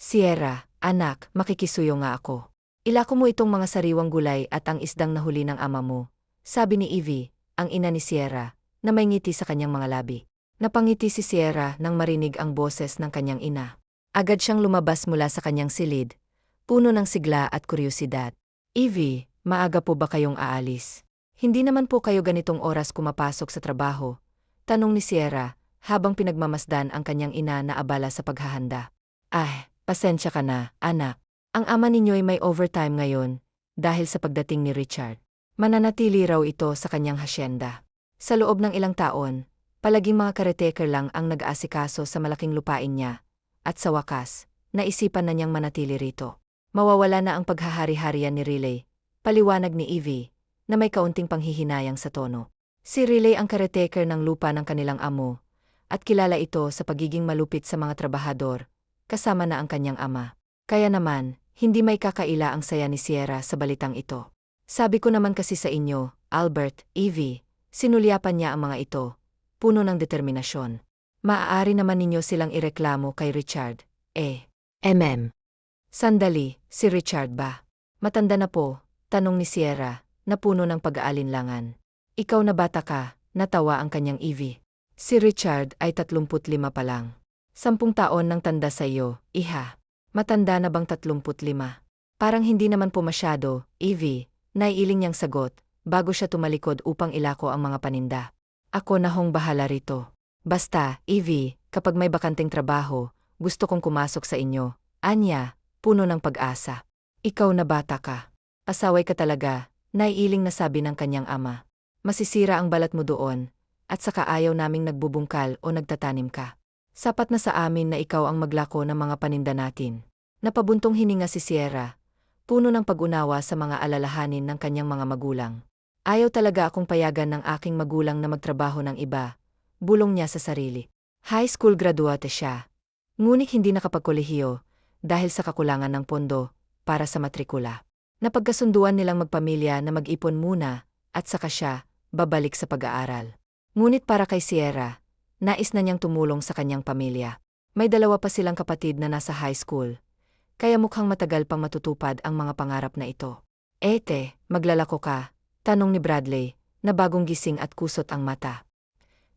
Sierra, anak, makikisuyo nga ako. Ilako mo itong mga sariwang gulay at ang isdang nahuli ng ama mo, sabi ni Evie, ang ina ni Sierra, na may ngiti sa kanyang mga labi. Napangiti si Sierra nang marinig ang boses ng kanyang ina. Agad siyang lumabas mula sa kanyang silid, puno ng sigla at kuryosidad. Evie, maaga po ba kayong aalis? Hindi naman po kayo ganitong oras kumapasok sa trabaho, tanong ni Sierra, habang pinagmamasdan ang kanyang ina na abala sa paghahanda. Pasensya ka na, anak. Ang ama ninyo'y may overtime ngayon, dahil sa pagdating ni Richard. Mananatili raw ito sa kanyang hasyenda. Sa loob ng ilang taon, palaging mga caretaker lang ang nag-aasikaso sa malaking lupain niya, at sa wakas, naisipan na niyang manatili rito. Mawawala na ang paghahari-harian ni Riley, paliwanag ni Evie, na may kaunting panghihinayang sa tono. Si Riley ang caretaker ng lupa ng kanilang amo, at kilala ito sa pagiging malupit sa mga trabahador, kasama na ang kanyang ama. Kaya naman, hindi may kakaila ang saya ni Sierra sa balitang ito. Sabi ko naman kasi sa inyo, Albert, Evie, sinulyapan niya ang mga ito, puno ng determinasyon. Maaari naman ninyo silang ireklamo kay Richard, Sandali, si Richard ba? Matanda na po, tanong ni Sierra, na puno ng pag-aalinlangan. Ikaw na bata ka, natawa ang kanyang Evie. Si Richard ay 35 pa lang. 10 taon nang tanda sa iyo, iha. Matanda na bang 35? Parang hindi naman po masyado, Evie, naiiling niyang sagot, bago siya tumalikod upang ilako ang mga paninda. Ako na hong bahala rito. Basta, Evie, kapag may bakanteng trabaho, gusto kong kumasok sa inyo. Anya, puno ng pag-asa. Ikaw na bata ka. Pasaway ka talaga, naiiling na sabi ng kanyang ama. Masisira ang balat mo doon, at saka ayaw naming nagbubungkal o nagtatanim ka. Sapat na sa amin na ikaw ang maglako ng mga paninda natin. Napabuntong hininga si Sierra, puno ng pag-unawa sa mga alalahanin ng kanyang mga magulang. Ayaw talaga akong payagan ng aking magulang na magtrabaho ng iba, bulong niya sa sarili. High school graduate siya, ngunit hindi nakapagkolehiyo dahil sa kakulangan ng pondo para sa matrikula. Napagkasunduan nilang magpamilya na mag-ipon muna at saka siya babalik sa pag-aaral. Ngunit para kay Sierra, nais na niyang tumulong sa kanyang pamilya. May 2 pa silang kapatid na nasa high school, kaya mukhang matagal pang matutupad ang mga pangarap na ito. Maglalako ka? Tanong ni Bradley, na bagong gising at kusot ang mata.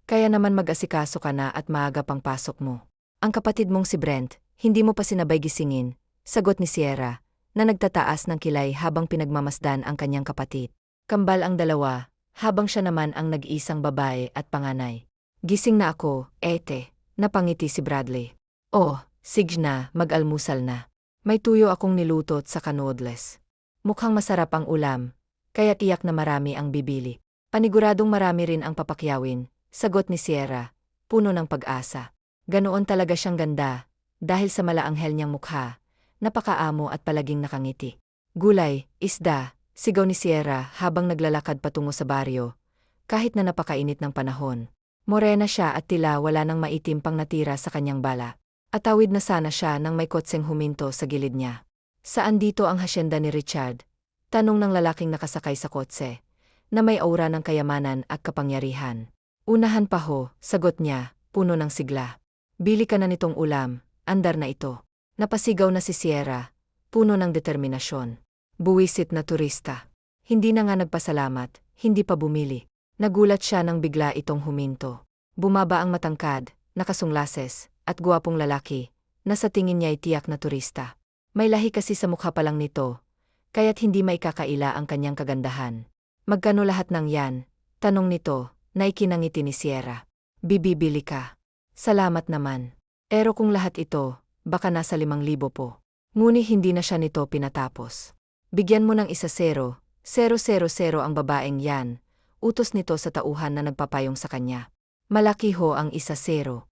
Kaya naman mag-asikaso ka na at maaga pang pasok mo. Ang kapatid mong si Brent, hindi mo pa sinabay gisingin, sagot ni Sierra, na nagtataas ng kilay habang pinagmamasdan ang kanyang kapatid. Kambal ang dalawa, habang siya naman ang nag-iisang babae at panganay. Gising na ako, napangiti si Bradley. Sige na, mag-almusal na. May tuyo akong nilutot sa noodles. Mukhang masarap ang ulam, kaya't iyak na marami ang bibili. Paniguradong marami rin ang papakyawin, sagot ni Sierra, puno ng pag-asa. Ganoon talaga siyang ganda, dahil sa malaanghel niyang mukha, napakaamo at palaging nakangiti. Gulay, isda, sigaw ni Sierra habang naglalakad patungo sa baryo, kahit na napakainit ng panahon. Morena siya at tila wala nang maitim pang natira sa kanyang bala. Atawid na sana siya nang may kotseng huminto sa gilid niya. Saan dito ang hasyenda ni Richard? Tanong ng lalaking nakasakay sa kotse, na may aura ng kayamanan at kapangyarihan. Unahan pa ho, sagot niya, puno ng sigla. Bili ka na nitong ulam, andar na ito. Napasigaw na si Sierra, puno ng determinasyon. Buwisit na turista. Hindi na nga nagpasalamat, hindi pa bumili. Nagulat siya nang bigla itong huminto. Bumaba ang matangkad, nakasunglases, at guwapong lalaki, na sa tingin niya ay tiyak na turista. May lahi kasi sa mukha pa lang nito, kaya't hindi maikakaila ang kanyang kagandahan. Magkano lahat ng yan? Tanong nito, na ikinangiti ni Sierra. Bibili ka. Salamat naman. Pero kung lahat ito, baka nasa 5,000 po. Ngunit hindi na siya nito pinatapos. Bigyan mo ng 1-0, 000 ang babaeng yan, utos nito sa tauhan na nagpapayong sa kanya. Malaki ho ang 1-0.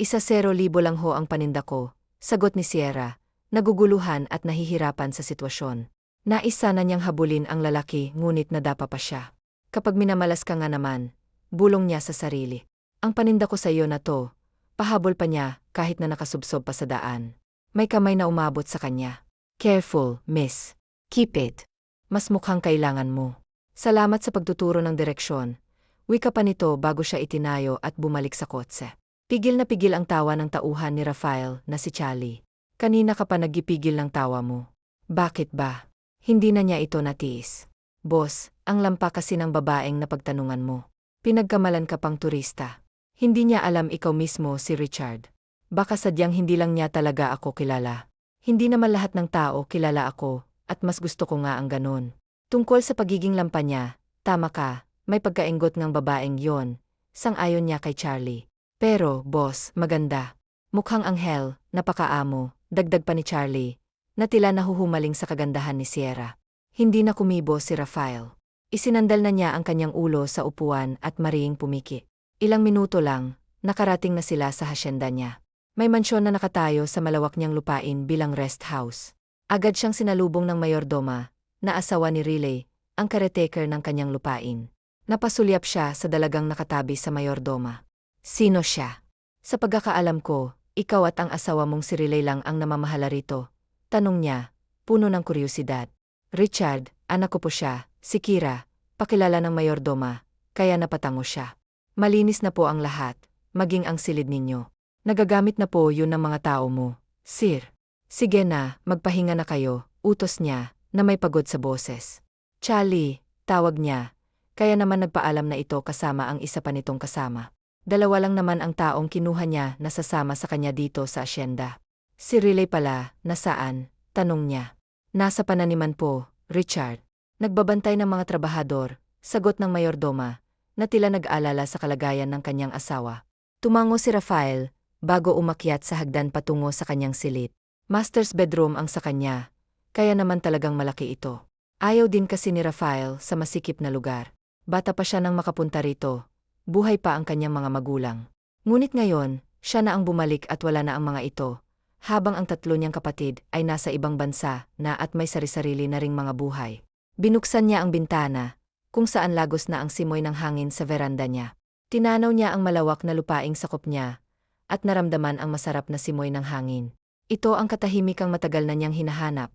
1,000 lang ho ang paninda ko, sagot ni Sierra, naguguluhan at nahihirapan sa sitwasyon. Nais sana niyang habulin ang lalaki ngunit nadapa pa siya. Kapag minamalas ka nga naman, bulong niya sa sarili. Ang paninda ko sa iyo na to, pahabol pa niya kahit na nakasubsob pa sa daan. May kamay na umabot sa kanya. Careful, miss. Keep it. Mas mukhang kailangan mo. Salamat sa pagtuturo ng direksyon. Wika pa nito bago siya itinayo at bumalik sa kotse. Pigil na pigil ang tawa ng tauhan ni Rafael na si Charlie. Kanina ka pa nagipigil ng tawa mo. Bakit ba? Hindi na niya ito natiis. Boss, ang lampa kasi ng babaeng napagtanungan mo. Pinagkamalan ka pang turista. Hindi niya alam ikaw mismo si Richard. Baka sadyang hindi lang niya talaga ako kilala. Hindi naman lahat ng tao kilala ako, at mas gusto ko nga ang ganon. Tungkol sa pagiging lampa niya, tama ka, may pagkaenggot ng babaeng yon. Sang-ayon niya kay Charlie. Pero, boss, maganda. Mukhang anghel, napakaamo, dagdag pa ni Charlie, na tila nahuhumaling sa kagandahan ni Sierra. Hindi na kumibo si Rafael. Isinandal na niya ang kanyang ulo sa upuan at mariing pumiki. Ilang minuto lang, nakarating na sila sa hasyenda niya. May mansyon na nakatayo sa malawak niyang lupain bilang rest house. Agad siyang sinalubong ng mayordoma, na asawa ni Riley, ang caretaker ng kanyang lupain. Napasulyap siya sa dalagang nakatabi sa mayordoma. Sino siya? Sa pagkakaalam ko, ikaw at ang asawa mong si Riley lang ang namamahala rito. Tanong niya, puno ng kuryosidad. Richard, anak ko po siya, si Kira, pakilala ng mayordoma, kaya napatango siya. Malinis na po ang lahat, maging ang silid ninyo. Nagagamit na po yun ng mga tao mo, sir. Sige na, magpahinga na kayo, utos niya, na may pagod sa boses. Charlie, tawag niya, kaya naman nagpaalam na ito kasama ang isa pa nitong kasama. Dalawa lang naman ang taong kinuha niya na sasama sa kanya dito sa asyenda. Si Riley pala, nasaan? Tanong niya. Nasa pananiman po, Richard. Nagbabantay ng mga trabahador, sagot ng mayordoma, na tila nag-alala sa kalagayan ng kanyang asawa. Tumango si Rafael, bago umakyat sa hagdan patungo sa kanyang silid. Master's bedroom ang sa kanya, kaya naman talagang malaki ito. Ayaw din kasi ni Rafael sa masikip na lugar. Bata pa siya nang makapunta rito. Buhay pa ang kanyang mga magulang. Ngunit ngayon, siya na ang bumalik at wala na ang mga ito, habang ang tatlo niyang kapatid ay nasa ibang bansa na at may sari-sarili na ring mga buhay. Binuksan niya ang bintana, kung saan lagos na ang simoy ng hangin sa veranda niya. Tinanaw niya ang malawak na lupaing sakop niya, at naramdaman ang masarap na simoy ng hangin. Ito ang katahimikang matagal na niyang hinahanap,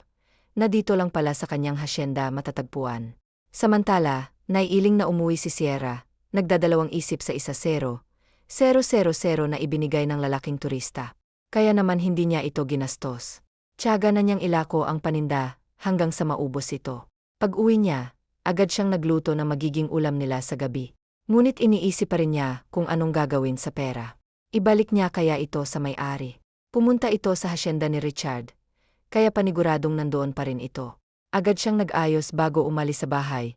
na dito lang pala sa kanyang hasyenda matatagpuan. Samantala, naiiling na umuwi si Sierra, nagdadalawang isip sa 1-0 na ibinigay ng lalaking turista. Kaya naman hindi niya ito ginastos. Tiyaga na niyang ilako ang paninda hanggang sa maubos ito. Pag-uwi niya, agad siyang nagluto na magiging ulam nila sa gabi. Ngunit iniisip pa rin niya kung anong gagawin sa pera. Ibalik niya kaya ito sa may-ari. Pumunta ito sa hasyenda ni Richard, kaya paniguradong nandoon pa rin ito. Agad siyang nag-ayos bago umalis sa bahay,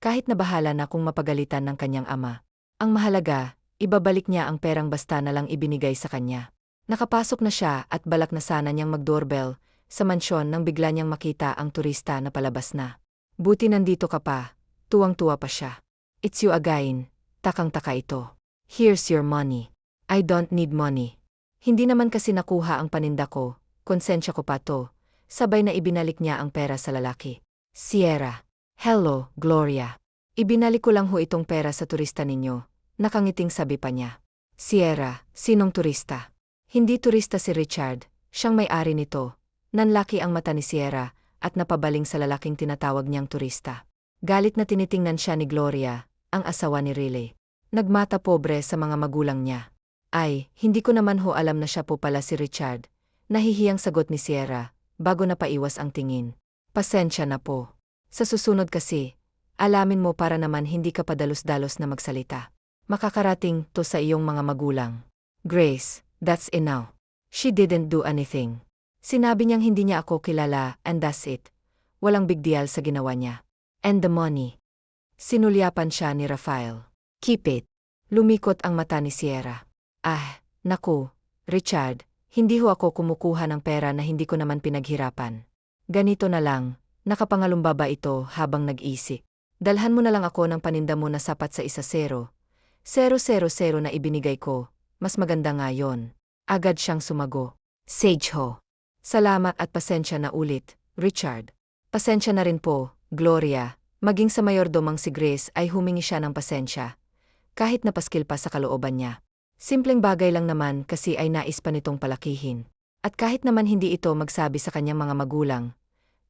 kahit na bahala na kung mapagalitan ng kanyang ama. Ang mahalaga, ibabalik niya ang perang basta na lang ibinigay sa kanya. Nakapasok na siya at balak na sana niyang mag-doorbell sa mansyon nang bigla niyang makita ang turista na palabas na. Buti nandito ka pa, tuwang-tuwa pa siya. It's you again, takang-taka ito. Here's your money. I don't need money. Hindi naman kasi nakuha ang paninda ko, konsensya ko pa to. Sabay na ibinalik niya ang pera sa lalaki. Sierra. Hello, Gloria. Ibinalik ko lang ho itong pera sa turista ninyo, nakangiting sabi pa niya. Sierra, sinong turista? Hindi turista si Richard, siyang may-ari nito. Nanlaki ang mata ni Sierra at napabaling sa lalaking tinatawag niyang turista. Galit na tinitingnan siya ni Gloria, ang asawa ni Riley. Nagmata pobre sa mga magulang niya. Ay, hindi ko naman ho alam na siya po pala si Richard. Nahihiyang sagot ni Sierra, bago napaiwas ang tingin. Pasensya na po. Sa susunod kasi, alamin mo para naman hindi ka padalos-dalos na magsalita. Makakarating to sa iyong mga magulang. Grace, that's enough. She didn't do anything. Sinabi niyang hindi niya ako kilala and that's it. Walang big deal sa ginawa niya. And the money. Sinulyapan siya ni Rafael. Keep it. Lumikot ang mata ni Sierra. Ah, naku, Richard, hindi ho ako kumukuha ng pera na hindi ko naman pinaghirapan. Ganito na lang. Nakapangalumba ba ito habang nag-isip? Dalhan mo na lang ako ng paninda mo na sapat sa 1-0 na ibinigay ko, mas maganda nga yon. Agad siyang sumago. Sage ho. Salamat at pasensya na ulit, Richard. Pasensya na rin po, Gloria. Maging sa mayordomang si Grace ay humingi siya ng pasensya, kahit napaskil pa sa kalooban niya. Simpleng bagay lang naman kasi ay nais pa nitong palakihin. At kahit naman hindi ito magsabi sa kanyang mga magulang,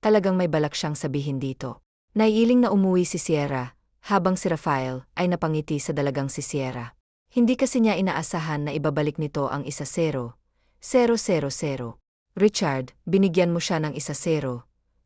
talagang may balak siyang sabihin dito. Naiiling na umuwi si Sierra, habang si Rafael ay napangiti sa dalagang si Sierra. Hindi kasi niya inaasahan na ibabalik nito ang 1-0. Richard, binigyan mo siya ng 1-0. 0-0-0.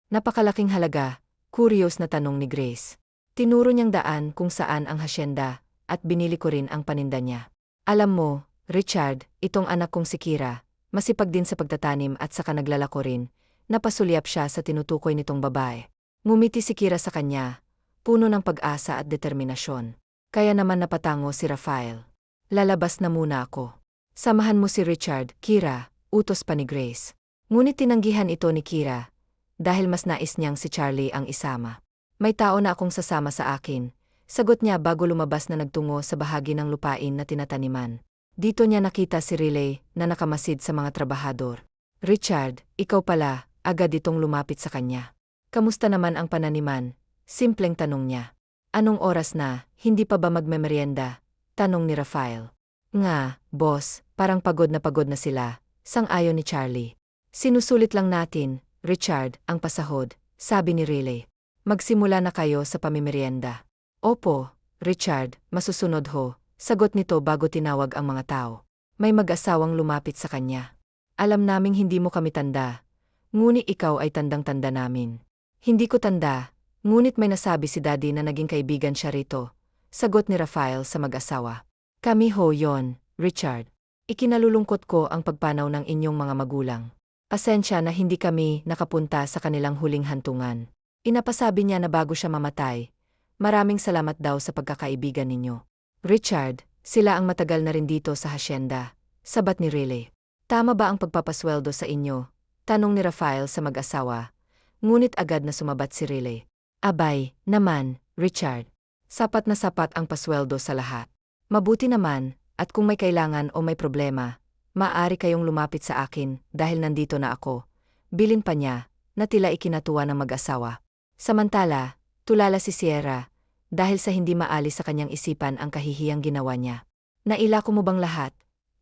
Napakalaking halaga, curious na tanong ni Grace. Tinuro niyang daan kung saan ang hasyenda, at binili ko rin ang paninda niya. Alam mo, Richard, itong anak kong si Kira, masipag din sa pagtatanim at saka naglalako rin, napasulyap siya sa tinutukoy nitong babae. Ngumiti si Kira sa kanya, puno ng pag-asa at determinasyon. Kaya naman napatango si Rafael. Lalabas na muna ako. Samahan mo si Richard, Kira, utos pa ni Grace. Ngunit tinanggihan ito ni Kira, dahil mas nais niyang si Charlie ang isama. May tao na akong sasama sa akin, sagot niya bago lumabas na nagtungo sa bahagi ng lupain na tinataniman. Dito niya nakita si Riley na nakamasid sa mga trabahador. Richard, ikaw pala, agad itong lumapit sa kanya. Kamusta naman ang pananiman? Simpleng tanong niya. Anong oras na, hindi pa ba magmemeryenda? Tanong ni Rafael. Nga, boss, parang pagod na sila, sang-ayon ni Charlie. Sinusulit lang natin, Richard, ang pasahod, sabi ni Riley. Magsimula na kayo sa pamimeryenda. Opo, Richard, masusunod ho, sagot nito bago tinawag ang mga tao. May mag-asawang lumapit sa kanya. Alam naming hindi mo kami tanda, ngunit ikaw ay tandang-tanda namin. Hindi ko tanda, ngunit may nasabi si Daddy na naging kaibigan siya rito, sagot ni Rafael sa mag-asawa. Kami ho yon, Richard. Ikinalulungkot ko ang pagpanaw ng inyong mga magulang. Pasensya na hindi kami nakapunta sa kanilang huling hantungan. Inapasabi niya na bago siya mamatay, maraming salamat daw sa pagkakaibigan ninyo. Richard, sila ang matagal na rin dito sa hasyenda, sabat ni Riley. Tama ba ang pagpapasweldo sa inyo? Tanong ni Rafael sa mag-asawa, ngunit agad na sumabat si Riley. Abay, naman, Richard. Sapat na sapat ang pasweldo sa lahat. Mabuti naman, at kung may kailangan o may problema, maaari kayong lumapit sa akin dahil nandito na ako. Bilin pa niya, na tila ikinatuwa ng mag-asawa. Samantala, tulala si Sierra, dahil sa hindi maalis sa kanyang isipan ang kahihiyang ginawa niya. Nailako mo bang lahat?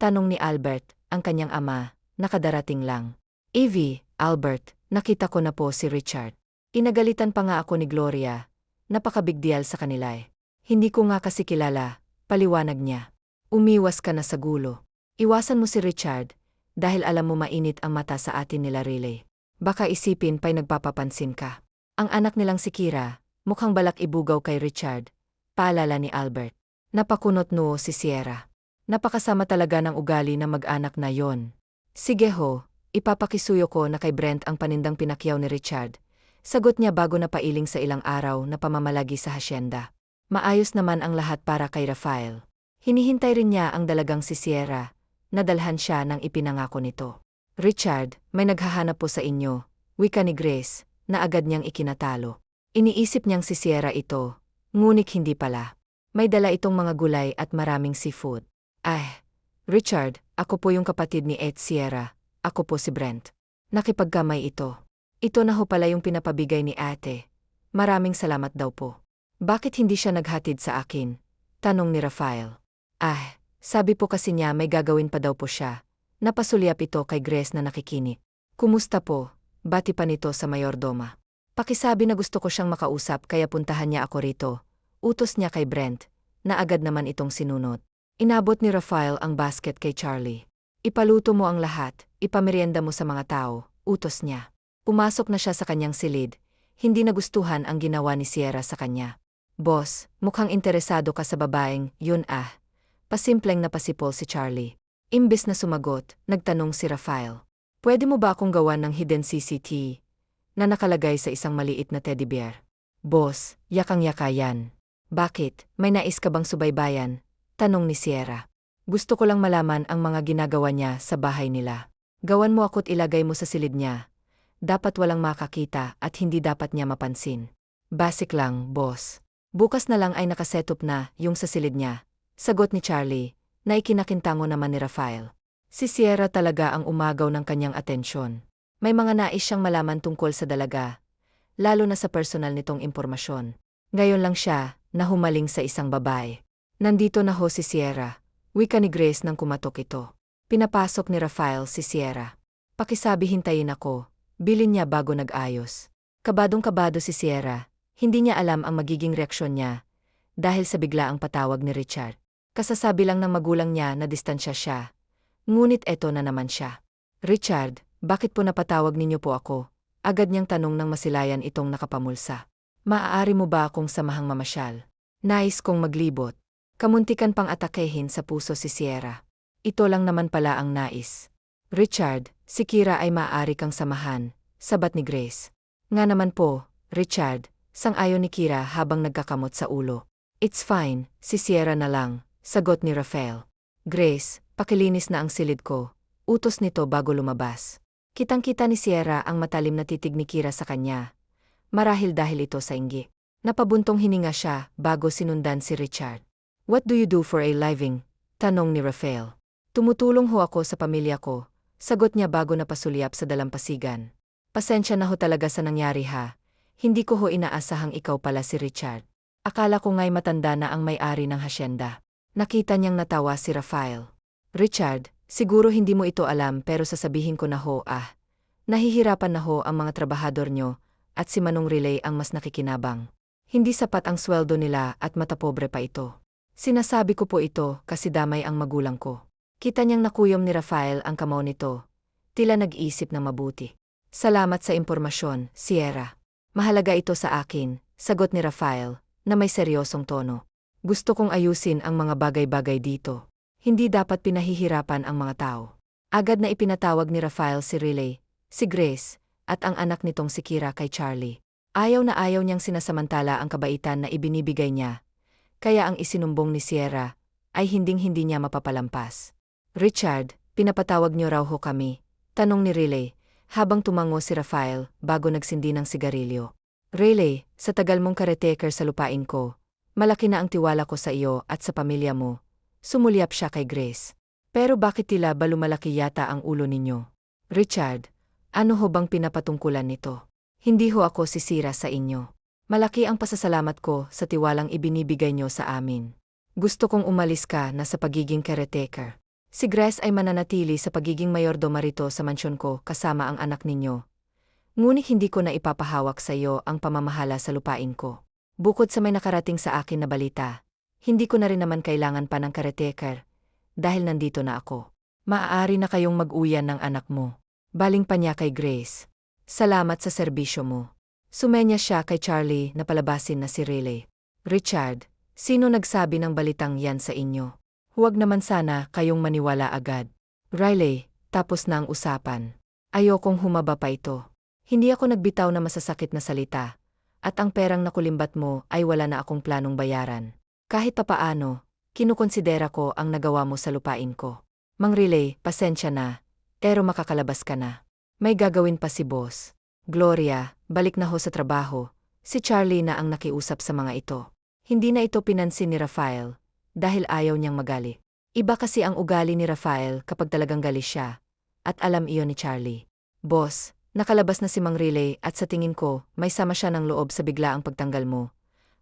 Tanong ni Albert, ang kanyang ama, nakadarating lang. Evie, Albert, nakita ko na po si Richard. Inagalitan pa nga ako ni Gloria, napaka-big deal sa kanila eh. Hindi ko nga kasi kilala, paliwanag niya. Umiwas ka na sa gulo. Iwasan mo si Richard, dahil alam mo mainit ang mata sa atin nila Riley. Baka isipin pa'y nagpapapansin ka. Ang anak nilang si Kira, mukhang balak ibugaw kay Richard, paalala ni Albert. Napakunot noo si Sierra. Napakasama talaga ng ugali ng mag-anak na yon. Sige ho, ipapakisuyo ko na kay Brent ang panindang pinakyaw ni Richard. Sagot niya bago napailing sa ilang araw na pamamalagi sa hasyenda. Maayos naman ang lahat para kay Rafael. Hinihintay rin niya ang dalagang si Sierra, nadalhan siya ng ipinangako nito. Richard, may naghahanap po sa inyo, wika ni Grace, na agad niyang ikinatalo. Iniisip niyang si Sierra ito, ngunit hindi pala. May dala itong mga gulay at maraming seafood. Richard, ako po yung kapatid ni Ed Sierra, ako po si Brent. Nakipagkamay ito. Ito na ho pala yung pinapabigay ni ate. Maraming salamat daw po. Bakit hindi siya naghatid sa akin? Tanong ni Rafael. Sabi po kasi niya may gagawin pa daw po siya. Napasulyap ito kay Grace na nakikinig. Kumusta po? Bati pa nito sa mayordoma. Pakisabi na gusto ko siyang makausap kaya puntahan niya ako rito. Utos niya kay Brent, na agad naman itong sinunod. Inabot ni Rafael ang basket kay Charlie. Ipaluto mo ang lahat, ipamerienda mo sa mga tao, utos niya. Pumasok na siya sa kanyang silid. Hindi nagustuhan ang ginawa ni Sierra sa kanya. Boss, mukhang interesado ka sa babaeng, yun Pasimpleng napasipol si Charlie. Imbes na sumagot, nagtanong si Rafael. Pwede mo ba akong gawan ng hidden CCTV na nakalagay sa isang maliit na teddy bear? Boss, yakang-yaka yan. Bakit, may nais ka bang subaybayan? Tanong ni Sierra. Gusto ko lang malaman ang mga ginagawa niya sa bahay nila. Gawan mo ako't ilagay mo sa silid niya. Dapat walang makakita at hindi dapat niya mapansin. Basic lang, boss. Bukas na lang ay nakasetup na yung sa silid niya. Sagot ni Charlie, na ikinakintango naman ni Rafael. Si Sierra talaga ang umagaw ng kanyang atensyon. May mga nais siyang malaman tungkol sa dalaga, lalo na sa personal nitong impormasyon. Ngayon lang siya, nahumaling sa isang babae. Nandito na ho si Sierra, wika ni Grace nang kumatok ito. Pinapasok ni Rafael si Sierra. Pakisabi hintayin ako, bilin niya bago nag-ayos. Kabadong-kabado si Sierra, hindi niya alam ang magiging reaksyon niya, dahil sa biglaang patawag ni Richard. Kasasabi lang ng magulang niya na distansya siya. Ngunit eto na naman siya. Richard, bakit po napatawag ninyo po ako? Agad niyang tanong ng masilayan itong nakapamulsa. Maaari mo ba akong samahang mamasyal? Nais kong maglibot. Kamuntikan pang atakehin sa puso si Sierra. Ito lang naman pala ang nais. Richard, si Kira ay maaari kang samahan, sabat ni Grace. Nga naman po, Richard, sang-ayon ni Kira habang nagkakamot sa ulo. It's fine, si Sierra na lang, sagot ni Rafael. Grace, pakilinis na ang silid ko. Utos nito bago lumabas. Kitang-kita ni Sierra ang matalim na titig ni Kira sa kanya. Marahil dahil ito sa inggi. Napabuntong hininga siya bago sinundan si Richard. What do you do for a living? Tanong ni Rafael. Tumutulong ho ako sa pamilya ko, sagot niya bago napasulyap sa dalampasigan. Pasensya na ho talaga sa nangyari ha. Hindi ko ho inaasahang ikaw pala si Richard. Akala ko nga'y matanda na ang may-ari ng hasyenda. Nakita niyang natawa si Rafael. Richard, siguro hindi mo ito alam pero sasabihin ko na ho nahihirapan na ho ang mga trabahador nyo at si Manong Relay ang mas nakikinabang. Hindi sapat ang sweldo nila at matapobre pa ito. Sinasabi ko po ito kasi damay ang magulang ko. Kita niyang nakuyom ni Rafael ang kamao nito. Tila nag-isip na mabuti. Salamat sa impormasyon, Sierra. Mahalaga ito sa akin, sagot ni Rafael, na may seryosong tono. Gusto kong ayusin ang mga bagay-bagay dito. Hindi dapat pinahihirapan ang mga tao. Agad na ipinatawag ni Rafael si Relay, si Grace, at ang anak nitong si Kira kay Charlie. Ayaw na ayaw niyang sinasamantala ang kabaitan na ibinibigay niya. Kaya ang isinumbong ni Sierra ay hinding-hindi niya mapapalampas. Richard, pinapatawag niyo raw ho kami, tanong ni Relay, habang tumango si Rafael bago nagsindi ng sigarilyo. Relay, sa tagal mong caretaker sa lupain ko, malaki na ang tiwala ko sa iyo at sa pamilya mo. Sumulyap siya kay Grace. Pero bakit tila ba lumalaki yata ang ulo ninyo? Richard, ano ho bang pinapatungkulan nito? Hindi ho ako sisira sa inyo. Malaki ang pasasalamat ko sa tiwalang ibinibigay niyo sa amin. Gusto kong umalis ka na sa pagiging caretaker. Si Grace ay mananatili sa pagiging mayordoma rito sa mansyon ko kasama ang anak ninyo. Ngunit hindi ko na ipapahawak sa iyo ang pamamahala sa lupain ko. Bukod sa may nakarating sa akin na balita, hindi ko na rin naman kailangan pa ng caretaker dahil nandito na ako. Maaari na kayong mag-uyan ng anak mo. Baling pa niya kay Grace. Salamat sa serbisyo mo. Sumenya siya kay Charlie na palabasin na si Relay. Richard, sino nagsabi ng balitang yan sa inyo? Huwag naman sana kayong maniwala agad. Riley, tapos na ang usapan. Ayokong humaba pa ito. Hindi ako nagbitaw na masasakit na salita. At ang perang nakulimbat mo ay wala na akong planong bayaran. Kahit papaano, kinukonsidera ko ang nagawa mo sa lupain ko. Mang Relay, pasensya na, pero makakalabas ka na. May gagawin pa si boss. Gloria, balik na ho sa trabaho. Si Charlie na ang nakiusap sa mga ito. Hindi na ito pinansin ni Rafael, dahil ayaw niyang magali. Iba kasi ang ugali ni Rafael kapag talagang gali siya. At alam iyon ni Charlie. Boss, nakalabas na si Mang Relay at sa tingin ko, may sama siya ng loob sa biglaang pagtanggal mo.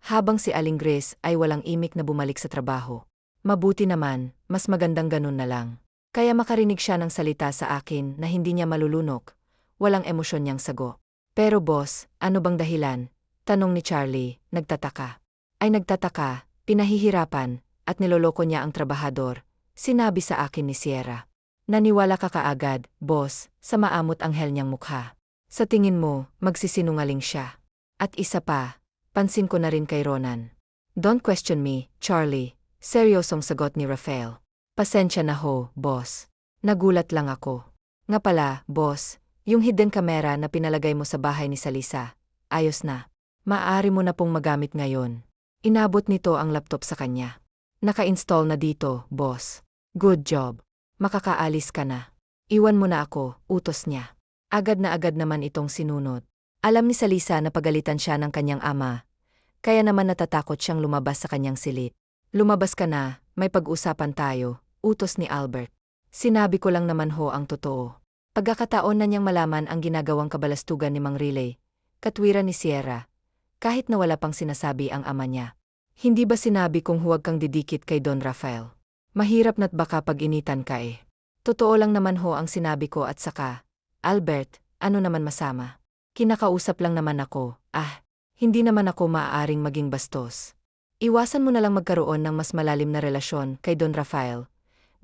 Habang si Aling Grace ay walang imik na bumalik sa trabaho. Mabuti naman, mas magandang ganun na lang. Kaya makarinig siya ng salita sa akin na hindi niya malulunok, walang emosyon niyang sago. Pero boss, ano bang dahilan? Tanong ni Charlie, nagtataka. Ay nagtataka, pinahihirapan, at niloloko niya ang trabahador, sinabi sa akin ni Sierra. Naniwala ka kaagad, boss, sa maamot anghel niyang mukha. Sa tingin mo, magsisinungaling siya. At isa pa, pansin ko na rin kay Ronan. Don't question me, Charlie, seryosong sagot ni Rafael. Pasensya na ho, boss. Nagulat lang ako. Nga pala, boss, yung hidden camera na pinalagay mo sa bahay ni Salisa, ayos na. Maaari mo na pong magamit ngayon. Inabot nito ang laptop sa kanya. Naka-install na dito, boss. Good job. Makakaalis ka na. Iwan mo na ako, utos niya. Agad na agad naman itong sinunod. Alam ni Salisa na pagalitan siya ng kanyang ama, kaya naman natatakot siyang lumabas sa kanyang silid. Lumabas ka na, may pag-usapan tayo, utos ni Albert. Sinabi ko lang naman ho ang totoo. Pagkakataon na niyang malaman ang ginagawang kabalastugan ni Mang Relay, katwiran ni Sierra, kahit na wala pang sinasabi ang ama niya. Hindi ba sinabi kong huwag kang didikit kay Don Rafael? Mahirap na't baka pag-initan ka eh. Totoo lang naman ho ang sinabi ko at saka, Albert, ano naman masama? Kinakausap lang naman ako, hindi naman ako maaaring maging bastos. Iwasan mo na lang magkaroon ng mas malalim na relasyon kay Don Rafael,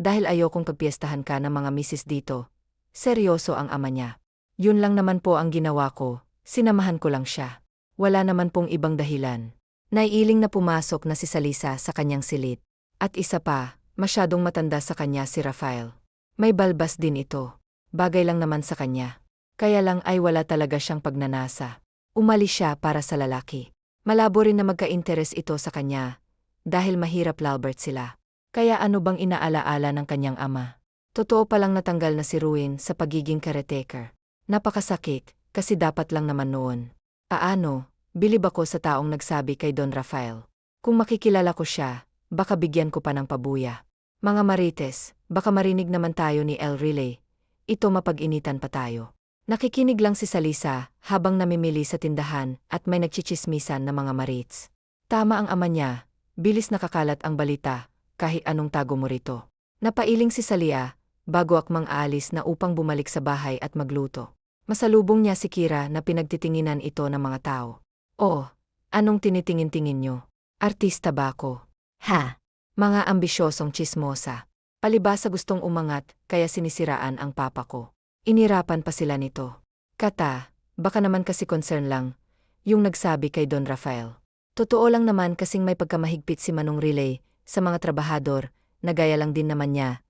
dahil ayokong pagpiestahan ka ng mga misis dito. Seryoso ang ama niya. Yun lang naman po ang ginawa ko, sinamahan ko lang siya. Wala naman pong ibang dahilan. Naiiling na pumasok na si Salisa sa kanyang silid. At isa pa, masyadong matanda sa kanya si Rafael. May balbas din ito. Bagay lang naman sa kanya. Kaya lang ay wala talaga siyang pagnanasa. Umalis siya para sa lalaki. Malabo rin na magka-interes ito sa kanya. Dahil mahirap Lalbert sila. Kaya ano bang inaalaala ng kanyang ama? Totoo palang natanggal na si Ruin sa pagiging caretaker. Napakasakit, kasi dapat lang naman noon. Paano, bilib ako sa taong nagsabi kay Don Rafael. Kung makikilala ko siya, baka bigyan ko pa ng pabuya. Mga Marites, baka marinig naman tayo ni El Relay. Ito mapag-initan pa tayo. Nakikinig lang si Salisa habang namimili sa tindahan at may nagchichismisan na mga Marits. Tama ang ama niya, bilis nakakalat ang balita, kahit anong tago mo rito. Napailing si Salia, bago akmang aalis na upang bumalik sa bahay at magluto. Masalubong niya si Kira na pinagtitinginan ito ng mga tao. Oh, anong tinitingin-tingin nyo? Artista ba ako? Ha? Mga ambisyosong tsismosa. Palibasa gustong umangat, kaya sinisiraan ang papa ko. Inirapan pa sila nito. Kata, baka naman kasi concern lang, yung nagsabi kay Don Rafael. Totoo lang naman kasing may pagkamahigpit si Manong Relay sa mga trabahador, nagaya lang din naman niya.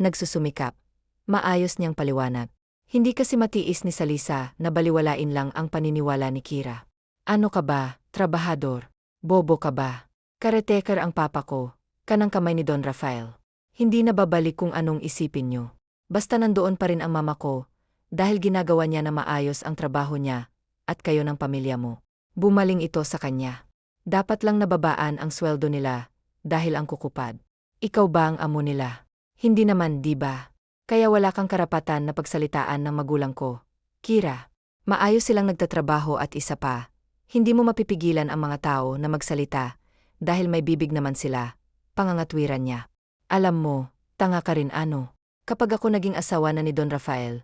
Nagsusumikap. Maayos niyang paliwanag. Hindi kasi matiis ni Salisa na baliwalain lang ang paniniwala ni Kira. Ano ka ba, trabahador? Bobo ka ba? Caretaker ang papa ko, kanang kamay ni Don Rafael. Hindi na babalik kung anong isipin niyo. Basta nandoon pa rin ang mama ko, dahil ginagawa niya na maayos ang trabaho niya, at kayo ng pamilya mo. Bumaling ito sa kanya. Dapat lang nababaan ang sweldo nila, dahil ang kukupad. Ikaw ba ang amo nila? Hindi naman, di ba? Kaya wala kang karapatan na pagsalitaan ng magulang ko. Kira, maayos silang nagtatrabaho at isa pa, hindi mo mapipigilan ang mga tao na magsalita, dahil may bibig naman sila, pangangatwiran niya. Alam mo, tanga ka rin ano. Kapag ako naging asawa na ni Don Rafael,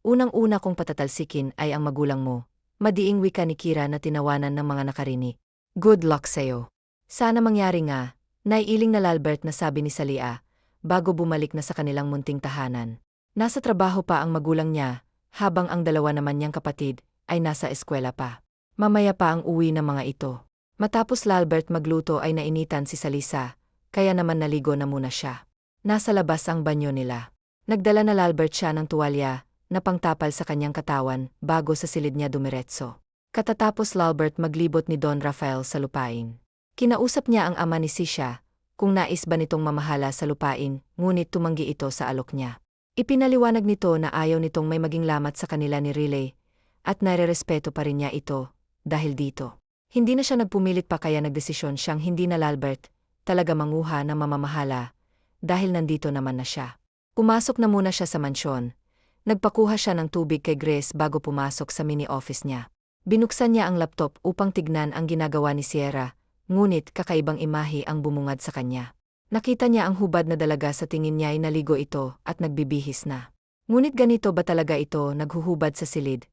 unang-una kong patatalsikin ay ang magulang mo, madiing wika ni Kira na tinawanan ng mga nakarinig. Good luck sa'yo. Sana mangyari nga, naiiling na Lalbert na sabi ni Salia, bago bumalik na sa kanilang munting tahanan. Nasa trabaho pa ang magulang niya, habang ang dalawa naman niyang kapatid ay nasa eskwela pa. Mamaya pa ang uwi ng mga ito. Matapos Lalbert magluto ay nainitan si Salisa, kaya naman naligo na muna siya. Nasa labas ang banyo nila. Nagdala na Lalbert siya ng tuwalya na pangtapal sa kanyang katawan bago sa silid niya dumiretso. Katatapos Lalbert maglibot ni Don Rafael sa lupain. Kinausap niya ang ama ni Sisha, kung nais ba nitong mamahala sa lupain, ngunit tumanggi ito sa alok niya. Ipinaliwanag nito na ayaw nitong may maging lamat sa kanila ni Relay, at nare-respeto pa rin niya ito, dahil dito. Hindi na siya nagpumilit pa kaya nagdesisyon siyang hindi na Lalbert talaga manguha ng mamamahala, dahil nandito naman na siya. Pumasok na muna siya sa mansyon. Nagpakuha siya ng tubig kay Grace bago pumasok sa mini-office niya. Binuksan niya ang laptop upang tignan ang ginagawa ni Sierra, ngunit kakaibang imahe ang bumungad sa kanya. Nakita niya ang hubad na dalaga sa tingin niya ay naligo ito at nagbibihis na. Ngunit ganito ba talaga ito naghuhubad sa silid,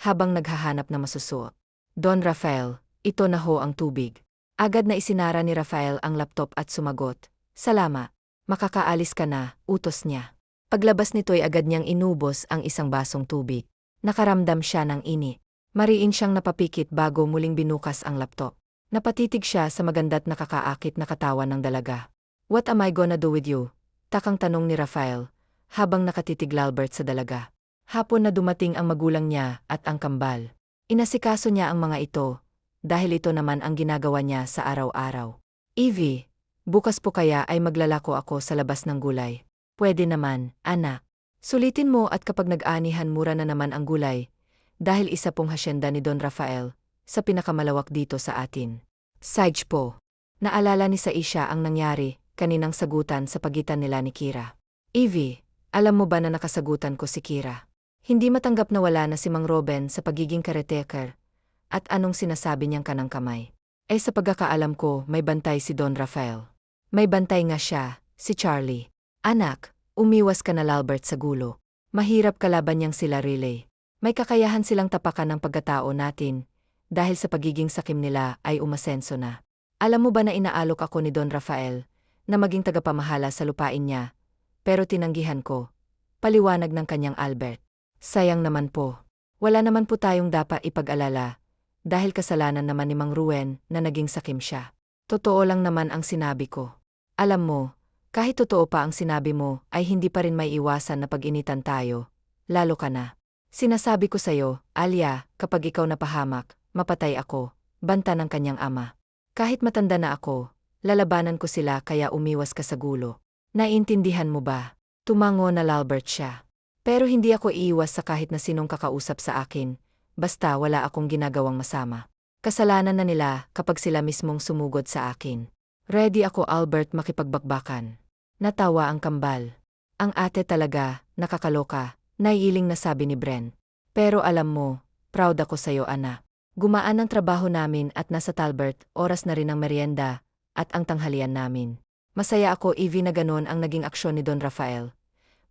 habang naghahanap na masusuot? Don Rafael, ito na ho ang tubig. Agad na isinara ni Rafael ang laptop at sumagot, "Salama, makakaalis ka na," utos niya. Paglabas nito'y agad niyang inubos ang isang basong tubig. Nakaramdam siya ng init. Mariin siyang napapikit bago muling binukas ang laptop. Napatitig siya sa maganda't nakakaakit na katawan ng dalaga. "What am I gonna do with you?" Takang tanong ni Rafael, habang nakatitig Lalbert sa dalaga. Hapon na dumating ang magulang niya at ang kambal. Inasikaso niya ang mga ito, dahil ito naman ang ginagawa niya sa araw-araw. "Evie, bukas po kaya ay maglalako ako sa labas ng gulay." "Pwede naman, anak. Sulitin mo at kapag nag-anihan mura na naman ang gulay, dahil isa pong hasyenda ni Don Rafael, sa pinakamalawak dito sa atin." Sage po. Naalala ni Saisha ang nangyari, kaninang sagutan sa pagitan nila ni Kira. "Evie, alam mo ba na nakasagutan ko si Kira? Hindi matanggap na wala na si Mang Robin sa pagiging caretaker, at anong sinasabi niyang kanang kamay? Sa pagkakaalam ko may bantay si Don Rafael." "May bantay nga siya, si Charlie." "Anak, umiwas ka na Lalbert sa gulo. Mahirap kalaban niyang sila Relay. May kakayahan silang tapakan ng pagkatao natin, dahil sa pagiging sakim nila ay umasenso na. Alam mo ba na inaalok ako ni Don Rafael, na maging tagapamahala sa lupain niya, pero tinanggihan ko, Paliwanag ng kanyang Albert. Sayang naman po. Wala naman po tayong dapat ipag-alala, dahil kasalanan naman ni Mang Ruen na naging sakim siya. Totoo lang naman ang sinabi ko. Alam mo, kahit totoo pa ang sinabi mo, ay hindi pa rin may iwasan na pag-initan tayo, lalo ka na. Sinasabi ko sa'yo, Alia, kapag ikaw napahamak, mapatay ako, banta ng kanyang ama. Kahit matanda na ako, lalabanan ko sila kaya umiwas ka sa gulo. Naiintindihan mo ba? Tumango na Albert siya. Pero hindi ako iiwas sa kahit na sinong kakausap sa akin, basta wala akong ginagawang masama. Kasalanan na nila kapag sila mismong sumugod sa akin. Ready ako Albert makipagbakbakan. Natawa ang kambal. Ang ate talaga, nakakaloka, naiiling na sabi ni Bren. Pero alam mo, proud ako sa'yo anak. Gumaan ang trabaho namin at nasa Talbert, oras na rin ang merienda, at ang tanghalian namin. Masaya ako Evie na ganon ang naging aksyon ni Don Rafael.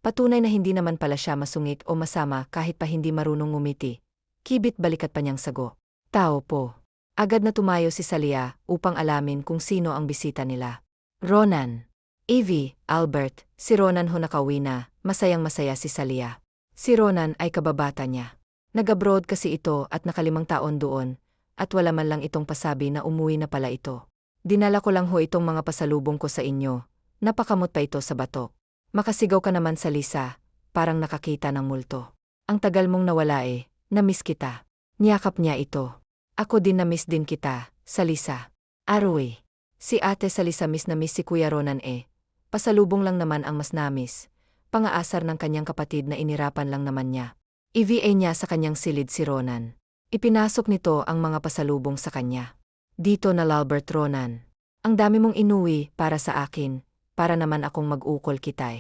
Patunay na hindi naman pala siya masungit o masama kahit pa hindi marunong ngumiti. Kibit balikat pa niyang sago. Tao po. Agad na tumayo si Salia upang alamin kung sino ang bisita nila. Ronan. Evie, Albert, si Ronan ho nakauwi na, masayang-masaya si Salia. Si Ronan ay kababata niya. Nag-abroad kasi ito at nakalimang taon doon, at wala man lang itong pasabi na umuwi na pala ito. Dinala ko lang ho itong mga pasalubong ko sa inyo, napakamot pa ito sa batok. Makasigaw ka naman sa Lisa, parang nakakita ng multo. Ang tagal mong nawala na-miss kita. Niyakap niya ito. Ako din na-miss din kita, Salisa. Aroy. Si ate Salisa miss na miss si Kuya Ronan Pasalubong lang naman ang mas na-miss. Pangaasar ng kanyang kapatid na inirapan lang naman niya. EVA niya sa kanyang silid si Ronan. Ipinasok nito ang mga pasalubong sa kanya. Dito na Albert Ronan. Ang dami mong inuwi para sa akin. Para naman akong mag-ukol kita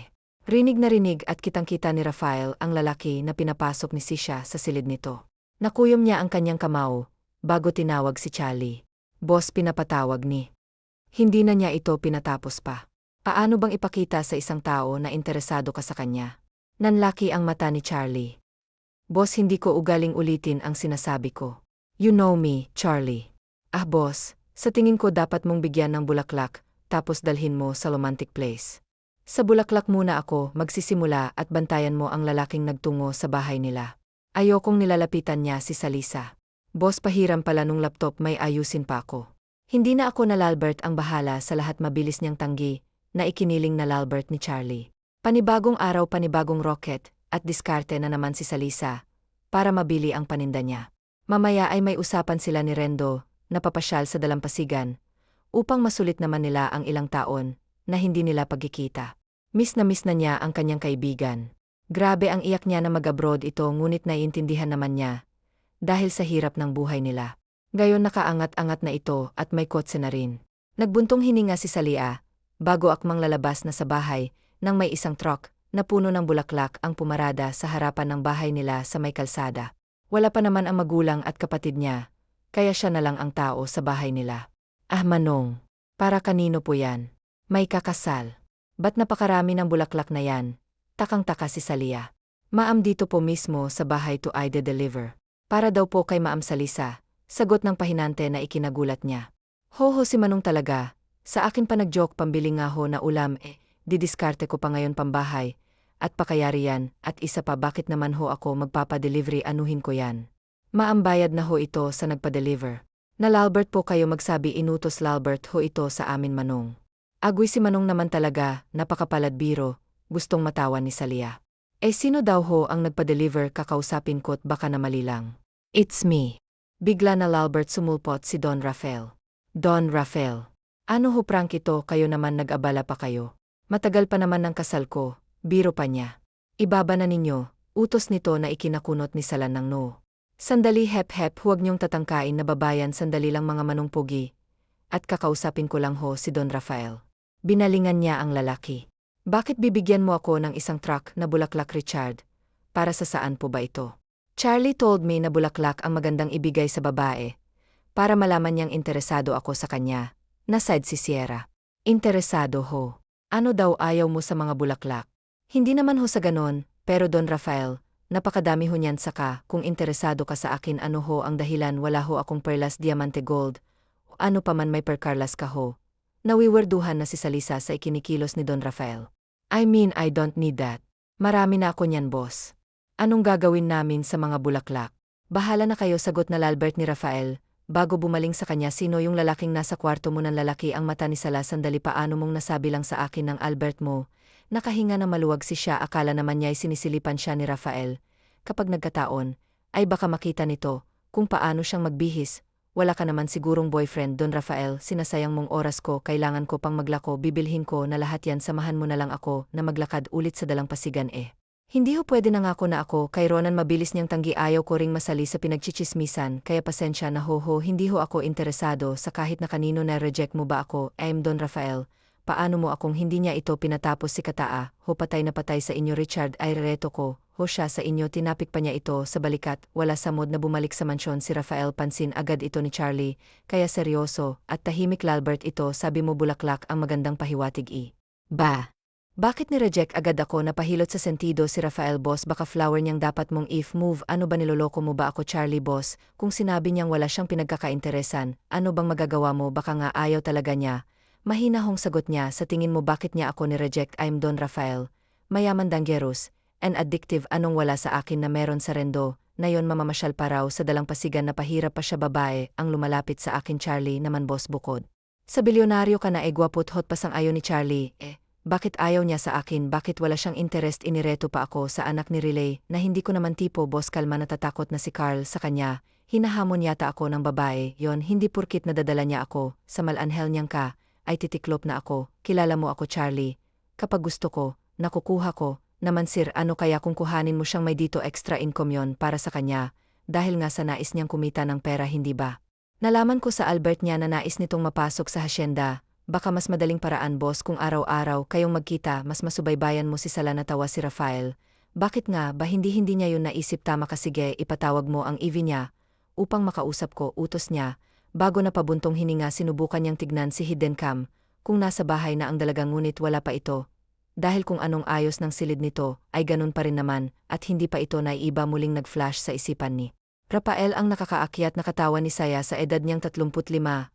Rinig na rinig at kitang-kita ni Rafael ang lalaki na pinapasok ni Sisha sa silid nito. Nakuyom niya ang kanyang kamao, bago tinawag si Charlie. Boss pinapatawag ni. Hindi na niya ito pinatapos pa. Paano bang ipakita sa isang tao na interesado ka sa kanya? Nanlaki ang mata ni Charlie. Boss hindi ko ugaling ulitin ang sinasabi ko. You know me, Charlie. Ah boss, sa tingin ko dapat mong bigyan ng bulaklak, tapos dalhin mo sa romantic place. Sa bulaklak muna ako magsisimula at bantayan mo ang lalaking nagtungo sa bahay nila. Ayokong nilalapitan niya si Salisa. Boss pahiram pala nung laptop may ayusin pa ako. Hindi na ako na Albert ang bahala sa lahat mabilis niyang tanggi, na ikiniling na Albert ni Charlie. Panibagong araw panibagong rocket, at diskarte na naman si Salisa, para mabili ang paninda niya. Mamaya ay may usapan sila ni Rendo, na papasyal sa dalampasigan, upang masulit naman nila ang ilang taon na hindi nila pagkikita. Miss na niya ang kanyang kaibigan. Grabe ang iyak niya na mag-abroad ito ngunit naiintindihan naman niya dahil sa hirap ng buhay nila. Gayon nakaangat-angat na ito at may kotse na rin. Nagbuntong hininga si Salia bago akmang lalabas na sa bahay nang may isang truck na puno ng bulaklak ang pumarada sa harapan ng bahay nila sa may kalsada. Wala pa naman ang magulang at kapatid niya, kaya siya na lang ang tao sa bahay nila. Ah Manong, para kanino po yan? May kakasal. Ba't napakarami ng bulaklak na yan? Takang-taka si Salia. Maam dito po mismo sa bahay to ide-deliver. Para daw po kay Maam Salisa, sagot ng pahinante na ikinagulat niya. Hoho si Manong talaga, sa akin pa nag-joke pambili nga ho na ulam didiskarte ko pa ngayon pambahay, at pakayari yan, at isa pa bakit naman ho ako magpapadelivery anuhin ko yan. Maam bayad na ho ito sa nagpa-deliver. Na Lalbert po kayo magsabi inutos Lalbert ho ito sa amin Manong. Agoy si Manong naman talaga, napakapalad biro, gustong matawan ni Salia. Sino daw ho ang nagpa-deliver kakausapin ko't baka na mali lang. It's me. Bigla na Lalbert sumulpot si Don Rafael. Don Rafael. Ano ho prank ito kayo naman nag-abala pa kayo? Matagal pa naman ng kasal ko, biro pa niya. Ibaba na ninyo, utos nito na ikinakunot ni Salan ng no. Sandali hep-hep huwag niyong tatangkain na babayan sandali lang mga Manong Pugi. At kakausapin ko lang ho si Don Rafael. Binalingan niya ang lalaki. Bakit bibigyan mo ako ng isang truck na bulaklak Richard? Para sa saan po ba ito? Charlie told me na bulaklak ang magandang ibigay sa babae. Para malaman niyang interesado ako sa kanya. Naside si Sierra. Interesado ho. Ano daw ayaw mo sa mga bulaklak? Hindi naman ho sa ganon, pero Don Rafael, napakadami ho niyan saka kung interesado ka sa akin ano ho ang dahilan wala ho akong perlas diamante gold. Ano pa man may perkarlas ka ho. Nawiwerduhan na si Salisa sa ikinikilos ni Don Rafael. I mean I don't need that. Marami na ako niyan, boss. Anong gagawin namin sa mga bulaklak? Bahala na kayo, sagot na Albert ni Rafael. Bago bumaling sa kanya, sino yung lalaking nasa kwarto mo? Ng lalaki ang mata ni Sala. Sandali, paano mong nasabi lang sa akin ng Albert mo? Nakahinga na maluwag si siya, akala naman niya'y sinisilipan siya ni Rafael. Kapag nagkataon, ay baka makita nito kung paano siyang magbihis. Wala ka naman sigurong boyfriend Don Rafael, sinasayang mong oras ko, kailangan ko pang maglako, bibilhin ko na lahat yan, samahan mo na lang ako na maglakad ulit sa dalampasigan eh. Hindi ho pwede, nangako na ako kay Ronan, mabilis niyang tanggi, ayaw ko ring masali sa pinagchichismisan, kaya pasensya na ho, hindi ho ako interesado sa kahit na kanino. Na reject mo ba ako? Don Rafael, paano mo akong hindi niya ito pinatapos si Kataa? Ho, patay na patay sa inyo Richard, ay reto ko. Ho, siya sa inyo, tinapik pa niya ito sa balikat. Wala sa mood na bumalik sa mansyon si Rafael, pansin agad ito ni Charlie, kaya seryoso at tahimik. Albert, ito sabi mo bulaklak ang magandang pahiwatig ba? Bakit ni-reject agad ako? Napahilot sa sentido si Rafael, boss, baka flower niyang dapat mong if-move. Ano ba, niloloko mo ba ako? Charlie, boss, kung sinabi niyang wala siyang pinagkakainteresan, ano bang magagawa mo? Baka nga ayaw talaga niya. Mahina hong sagot niya. Sa tingin mo bakit niya ako ni-reject? I'm Don Rafael, mayaman, dangerous, and addictive. Anong wala sa akin na meron sa rendo? Na yon, mamamasyal pa raw sa dalampasigan, na pahirap pa siya, babae ang lumalapit sa akin. Charlie naman, boss, bukod sa bilyonaryo ka na gwapo't hot, pasang ayaw ni Charlie. Bakit ayaw niya sa akin? Bakit wala siyang interest? Inireto pa ako sa anak ni Riley na hindi ko naman tipo. Boss, kalma, natatakot na si Carl sa kanya. Hinahamon yata ako ng babae yon, hindi purkit nadadala niya ako sa malanghel niyang ka, ay titiklop na ako. Kilala mo ako, Charlie. Kapag gusto ko, nakukuha ko. Naman sir, ano kaya kung kuhanin mo siyang may dito extra income yon para sa kanya? Dahil nga sa nais niyang kumita ng pera, hindi ba? Nalaman ko sa Albert niya na nais nitong mapasok sa hasyenda. Baka mas madaling paraan, boss, kung araw-araw kayong magkita, mas masubaybayan mo si Sala. Natawa si Rafael. Bakit nga ba hindi niya yun naisip? Tama ka, sige, ipatawag mo ang EV niya upang makausap ko, utos niya. Bago na pabuntong hininga, sinubukan niyang tignan si hidden cam kung nasa bahay na ang dalaga, ngunit wala pa ito. Dahil kung anong ayos ng silid nito ay ganun pa rin naman at hindi pa ito naiiba. Muling nag-flash sa isipan ni Rafael ang nakakaakyat na katawan ni Saya sa edad niyang 35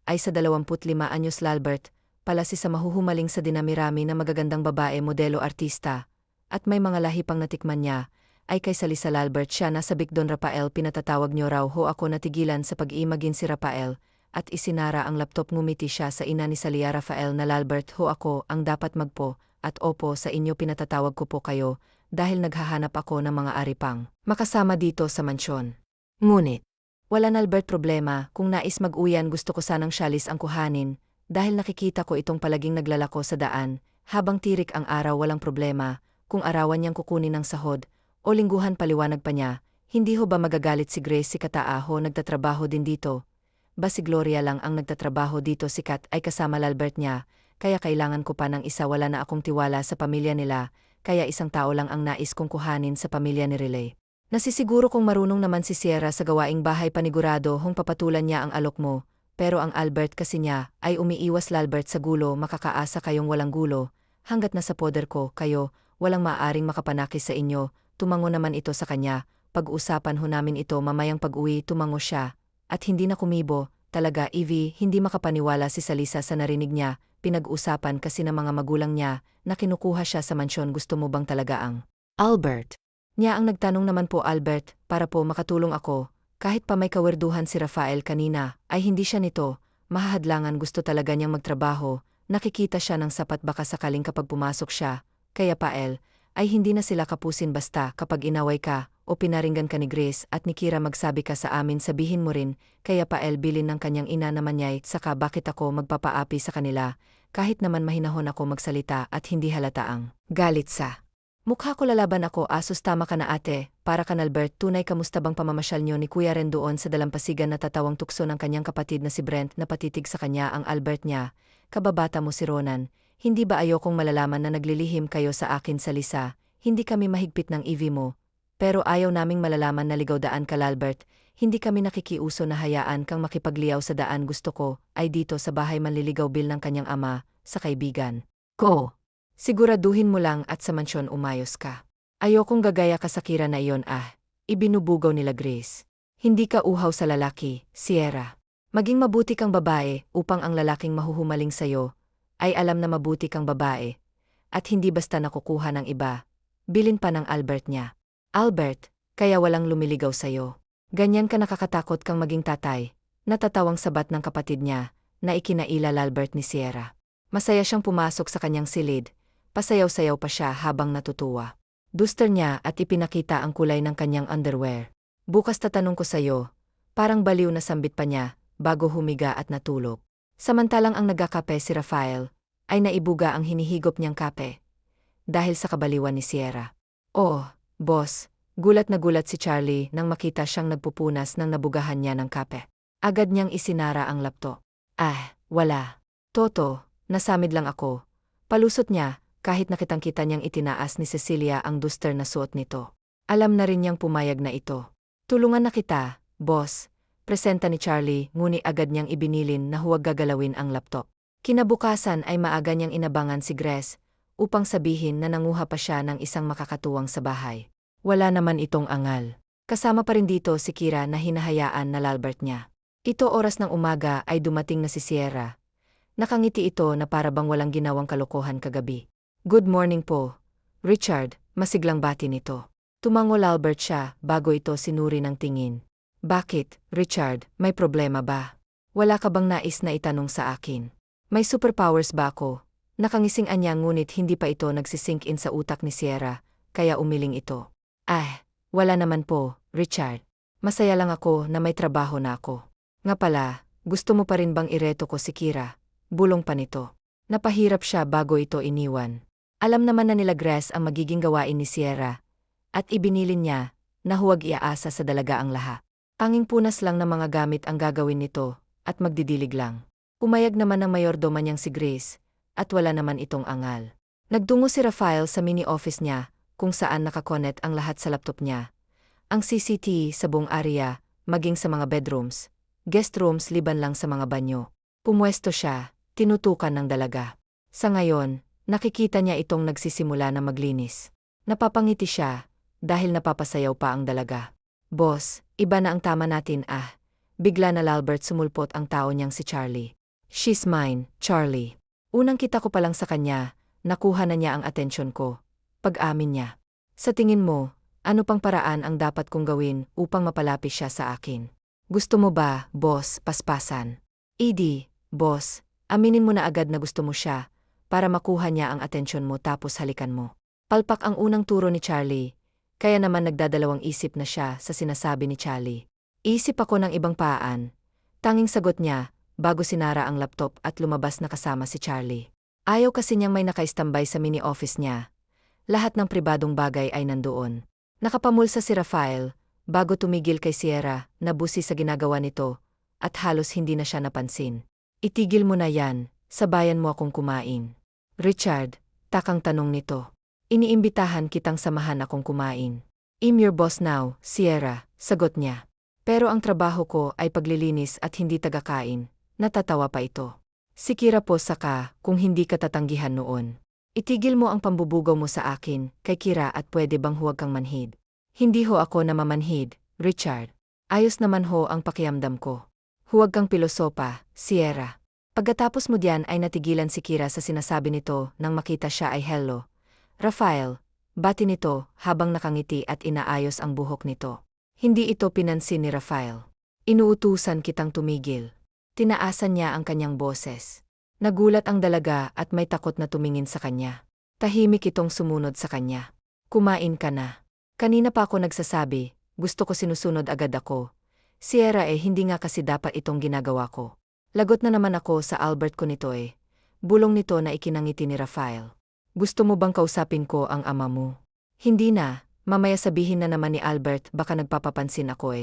ay sa 25 anyos. Albert pala si sa mahuhumaling sa dinamirami na magagandang babae, modelo, artista, at may mga lahi pang natikman niya, ay kay Salisa. Albert, siya nasabik. Don Rafael, pinatatawag niyo raw ho ako. Natigilan sa pag-iimagin si Rafael at isinara ang laptop. Ngumiti siya sa ina ni Salia. Rafael na Albert, ho ako ang dapat magpo at opo sa inyo, pinatatawag ko po kayo dahil naghahanap ako ng mga aripang makasama dito sa mansyon. Ngunit wala na, Albert, problema. Kung nais mag-uyan, gusto ko sanang syalis ang kuhanin dahil nakikita ko itong palaging naglalako sa daan habang tirik ang araw. Walang problema kung arawan niyang kukunin ng sahod o lingguhan, paliwanag pa niya. Hindi ho ba magagalit si Grace? Si Kataa ho nagtatrabaho din dito. Ba si Gloria lang ang nagtatrabaho dito? Si Kat ay kasama Albert niya, kaya kailangan ko pa ng isa. Wala na akong tiwala sa pamilya nila, kaya isang tao lang ang nais kong kuhanin sa pamilya ni Riley. Nasisiguro kong marunong naman si Sierra sa gawaing bahay, panigurado hong papatulan niya ang alok mo. Pero ang Albert kasi niya ay umiiwas. Albert, sa gulo makakaasa kayong walang gulo. Hanggat nasa poder ko kayo, walang maaring makapanakis sa inyo. Tumango naman ito sa kanya. Pag-usapan ho namin ito mamayang pag-uwi. Tumango siya at hindi na kumibo. Talaga, Evie, hindi makapaniwala si Salisa sa narinig niya. Pinag-usapan kasi ng mga magulang niya na kinukuha siya sa mansyon. Gusto mo bang talaga ang Albert niya ang nagtanong? Naman po, Albert, para po makatulong ako. Kahit pa may kawerduhan si Rafael kanina, ay hindi siya nito mahahadlangan. Gusto talaga niyang magtrabaho. Nakikita siya ng sapat, baka sakaling kapag pumasok siya, kaya Pael, ay hindi na sila kapusin. Basta kapag inaway ka o pinaringgan ka ni Grace at ni Kira, magsabi ka sa amin, sabihin mo rin. Kaya Pael, bilin ng kanyang ina naman niya. Saka bakit ako magpapaapi sa kanila? Kahit naman mahinahon ako magsalita at hindi halata ang galit sa mukha ko, lalaban ako. Asus, tama ka na ate, para kan Albert. Tunay, kamusta bang pamamasyal niyo ni Kuya Ren doon sa dalampasigan? Natatawang tukso ng kanyang kapatid na si Brent na patitig sa kanya ang Albert niya. Kababata mo si Ronan, hindi ba ayokong malalaman na naglilihim kayo sa akin, Salisa? Hindi kami mahigpit ng EV mo, pero ayaw naming malalaman na ligaw daan ka, Albert. Hindi kami nakikiuso na hayaan kang makipagliyaw sa daan. Gusto ko ay dito sa bahay manliligaw bil ng kanyang ama sa kaibigan ko. Siguraduhin mo lang at sa mansyon umayos ka. Ayokong gagaya ka sa Kira na iyon. Ibinubugaw nila Grace. Hindi ka uhaw sa lalaki, Sierra. Maging mabuti kang babae upang ang lalaking mahuhumaling sayo ay alam na mabuti kang babae at hindi basta nakukuha ng iba. bilin pa ng Albert niya. Albert, kaya walang lumiligaw sa'yo. Ganyan ka nakakatakot kang maging tatay. Natatawang sabat ng kapatid niya, na ikinailal Albert ni Sierra. Masaya siyang pumasok sa kanyang silid, pasayaw-sayaw pa siya habang natutuwa. Duster niya at ipinakita ang kulay ng kanyang underwear. Bukas tatanong ko sa'yo, parang baliw na sambit pa niya, bago humiga at natulog. Samantalang ang nagkakape si Rafael, ay naibuga ang hinihigop niyang kape. Dahil sa kabaliwan ni Sierra. Oh, boss, gulat na gulat si Charlie nang makita siyang nagpupunas ng nabugahan niya ng kape. Agad niyang isinara ang laptop. Wala. Toto, nasamid lang ako. Palusot niya, kahit nakitang-kita niyang itinaas ni Cecilia ang duster na suot nito. Alam na rin niyang pumayag na ito. Tulungan na kita, boss. Presenta ni Charlie, ngunit agad niyang ibinilin na huwag gagalawin ang laptop. Kinabukasan ay maaga niyang inabangan si Grace, upang sabihin na nanguha pa siya ng isang makakatuwang sa bahay. Wala naman itong angal. Kasama pa rin dito si Kira na hinahayaan na Albert niya. Ito oras ng umaga ay dumating na si Sierra. Nakangiti ito na para bang walang ginawang kalokohan kagabi. Good morning po, Richard, masiglang bati nito. Tumangol Albert siya bago ito sinuri ng tingin. Bakit, Richard, may problema ba? Wala ka bang nais na itanong sa akin? May superpowers ba ako? Nakangising anya ngunit hindi pa ito nagsisink in sa utak ni Sierra, kaya umiling ito. Wala naman po, Richard. Masaya lang ako na may trabaho na ako. Nga pala, gusto mo pa rin bang ireto ko si Kira? Bulong pa nito. Napahirap siya bago ito iniwan. Alam naman na nila Grace ang magiging gawain ni Sierra, at ibinilin niya na huwag iaasa sa dalaga ang lahat. Tanging punas lang ng mga gamit ang gagawin nito, at magdidilig lang. Umayag naman ng mayordoma niyang si Grace, at wala naman itong angal. Nagtungo si Rafael sa mini-office niya, kung saan nakakonet ang lahat sa laptop niya. Ang CCTV sa buong area, maging sa mga bedrooms, guest rooms liban lang sa mga banyo. Pumwesto siya, tinutukan ng dalaga. Sa ngayon, nakikita niya itong nagsisimula na maglinis. Napapangiti siya, dahil napapasayaw pa ang dalaga. Boss, iba na ang tama natin Bigla na Albert sumulpot ang tao niyang si Charlie. She's mine, Charlie. Unang kita ko pa lang sa kanya, nakuha na niya ang atensyon ko. Pag-amin niya. Sa tingin mo, ano pang paraan ang dapat kong gawin upang mapalapit siya sa akin? Gusto mo ba, boss, paspasan? Boss, aminin mo na agad na gusto mo siya, para makuha niya ang atensyon mo tapos halikan mo. Palpak ang unang turo ni Charlie, kaya naman nagdadalawang isip na siya sa sinasabi ni Charlie. Isip ako ng ibang paan. Tanging sagot niya, bago sinara ang laptop at lumabas na kasama si Charlie. Ayaw kasi niyang may nakaistambay sa mini-office niya. Lahat ng pribadong bagay ay nandoon. Nakapamulsa si Rafael, bago tumigil kay Sierra, na busi sa ginagawa nito, at halos hindi na siya napansin. Itigil mo na yan, sabayan mo akong kumain. Richard, takang tanong nito. Iniimbitahan kitang samahan akong kumain. I'm your boss now, Sierra, sagot niya. Pero ang trabaho ko ay paglilinis at hindi tagakain. Natatawa pa ito. Si Kira po saka, kung hindi ka tatanggihan noon. Itigil mo ang pambubugaw mo sa akin, kay Kira at pwede bang huwag kang manhid. Hindi ho ako namamanhid, Richard. Ayos naman ho ang pakiamdam ko. Huwag kang pilosopa, Sierra. Pagkatapos mo diyan ay natigilan si Kira sa sinasabi nito nang makita siya ay hello. Rafael, bati nito habang nakangiti at inaayos ang buhok nito. Hindi ito pinansin ni Rafael. Inuutusan kitang tumigil. Tinaasan niya ang kanyang boses. Nagulat ang dalaga at may takot na tumingin sa kanya. Tahimik itong sumunod sa kanya. Kumain ka na. Kanina pa ako nagsasabi, gusto ko sinusunod agad ako. Sierra hindi nga kasi dapat itong ginagawa ko. Lagot na naman ako sa Albert ko nito Bulong nito na ikinangiti ni Rafael. Gusto mo bang kausapin ko ang ama mo? Hindi na, mamaya sabihin na naman ni Albert baka nagpapapansin ako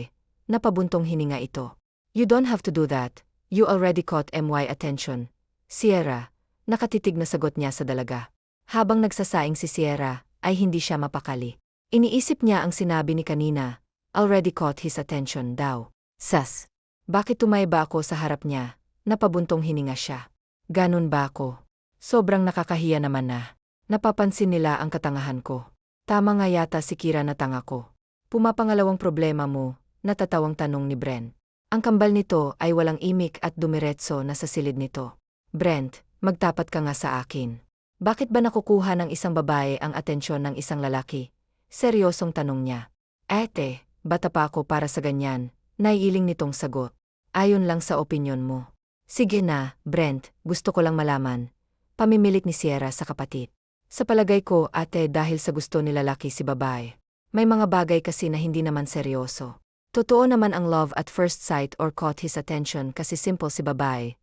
Napabuntong hininga ito. You don't have to do that, you already caught my attention. Sierra, nakatitig na sagot niya sa dalaga. Habang nagsasaing si Sierra, ay hindi siya mapakali. Iniisip niya ang sinabi ni kanina, already caught his attention daw. Sas, bakit tumay ba ako sa harap niya? Napabuntong hininga siya. Ganun ba ako? Sobrang nakakahiya naman na. Napapansin nila ang katangahan ko. Tama nga yata si Kira na tanga ko. Pumapangalawang problema mo, natatawang tanong ni Brent. Ang kambal nito ay walang imik at dumiretso na sa silid nito. Brent, magtapat ka nga sa akin. Bakit ba nakukuha ng isang babae ang atensyon ng isang lalaki? Seryosong tanong niya. Ate, bata pa ako para sa ganyan, naiiling nitong sagot. Ayon lang sa opinyon mo. Sige na, Brent, gusto ko lang malaman. Pamimilit ni Sierra sa kapatid. Sa palagay ko, ate, dahil sa gusto ni lalaki si babae. May mga bagay kasi na hindi naman seryoso. Totoo naman ang love at first sight or caught his attention kasi simple si babae.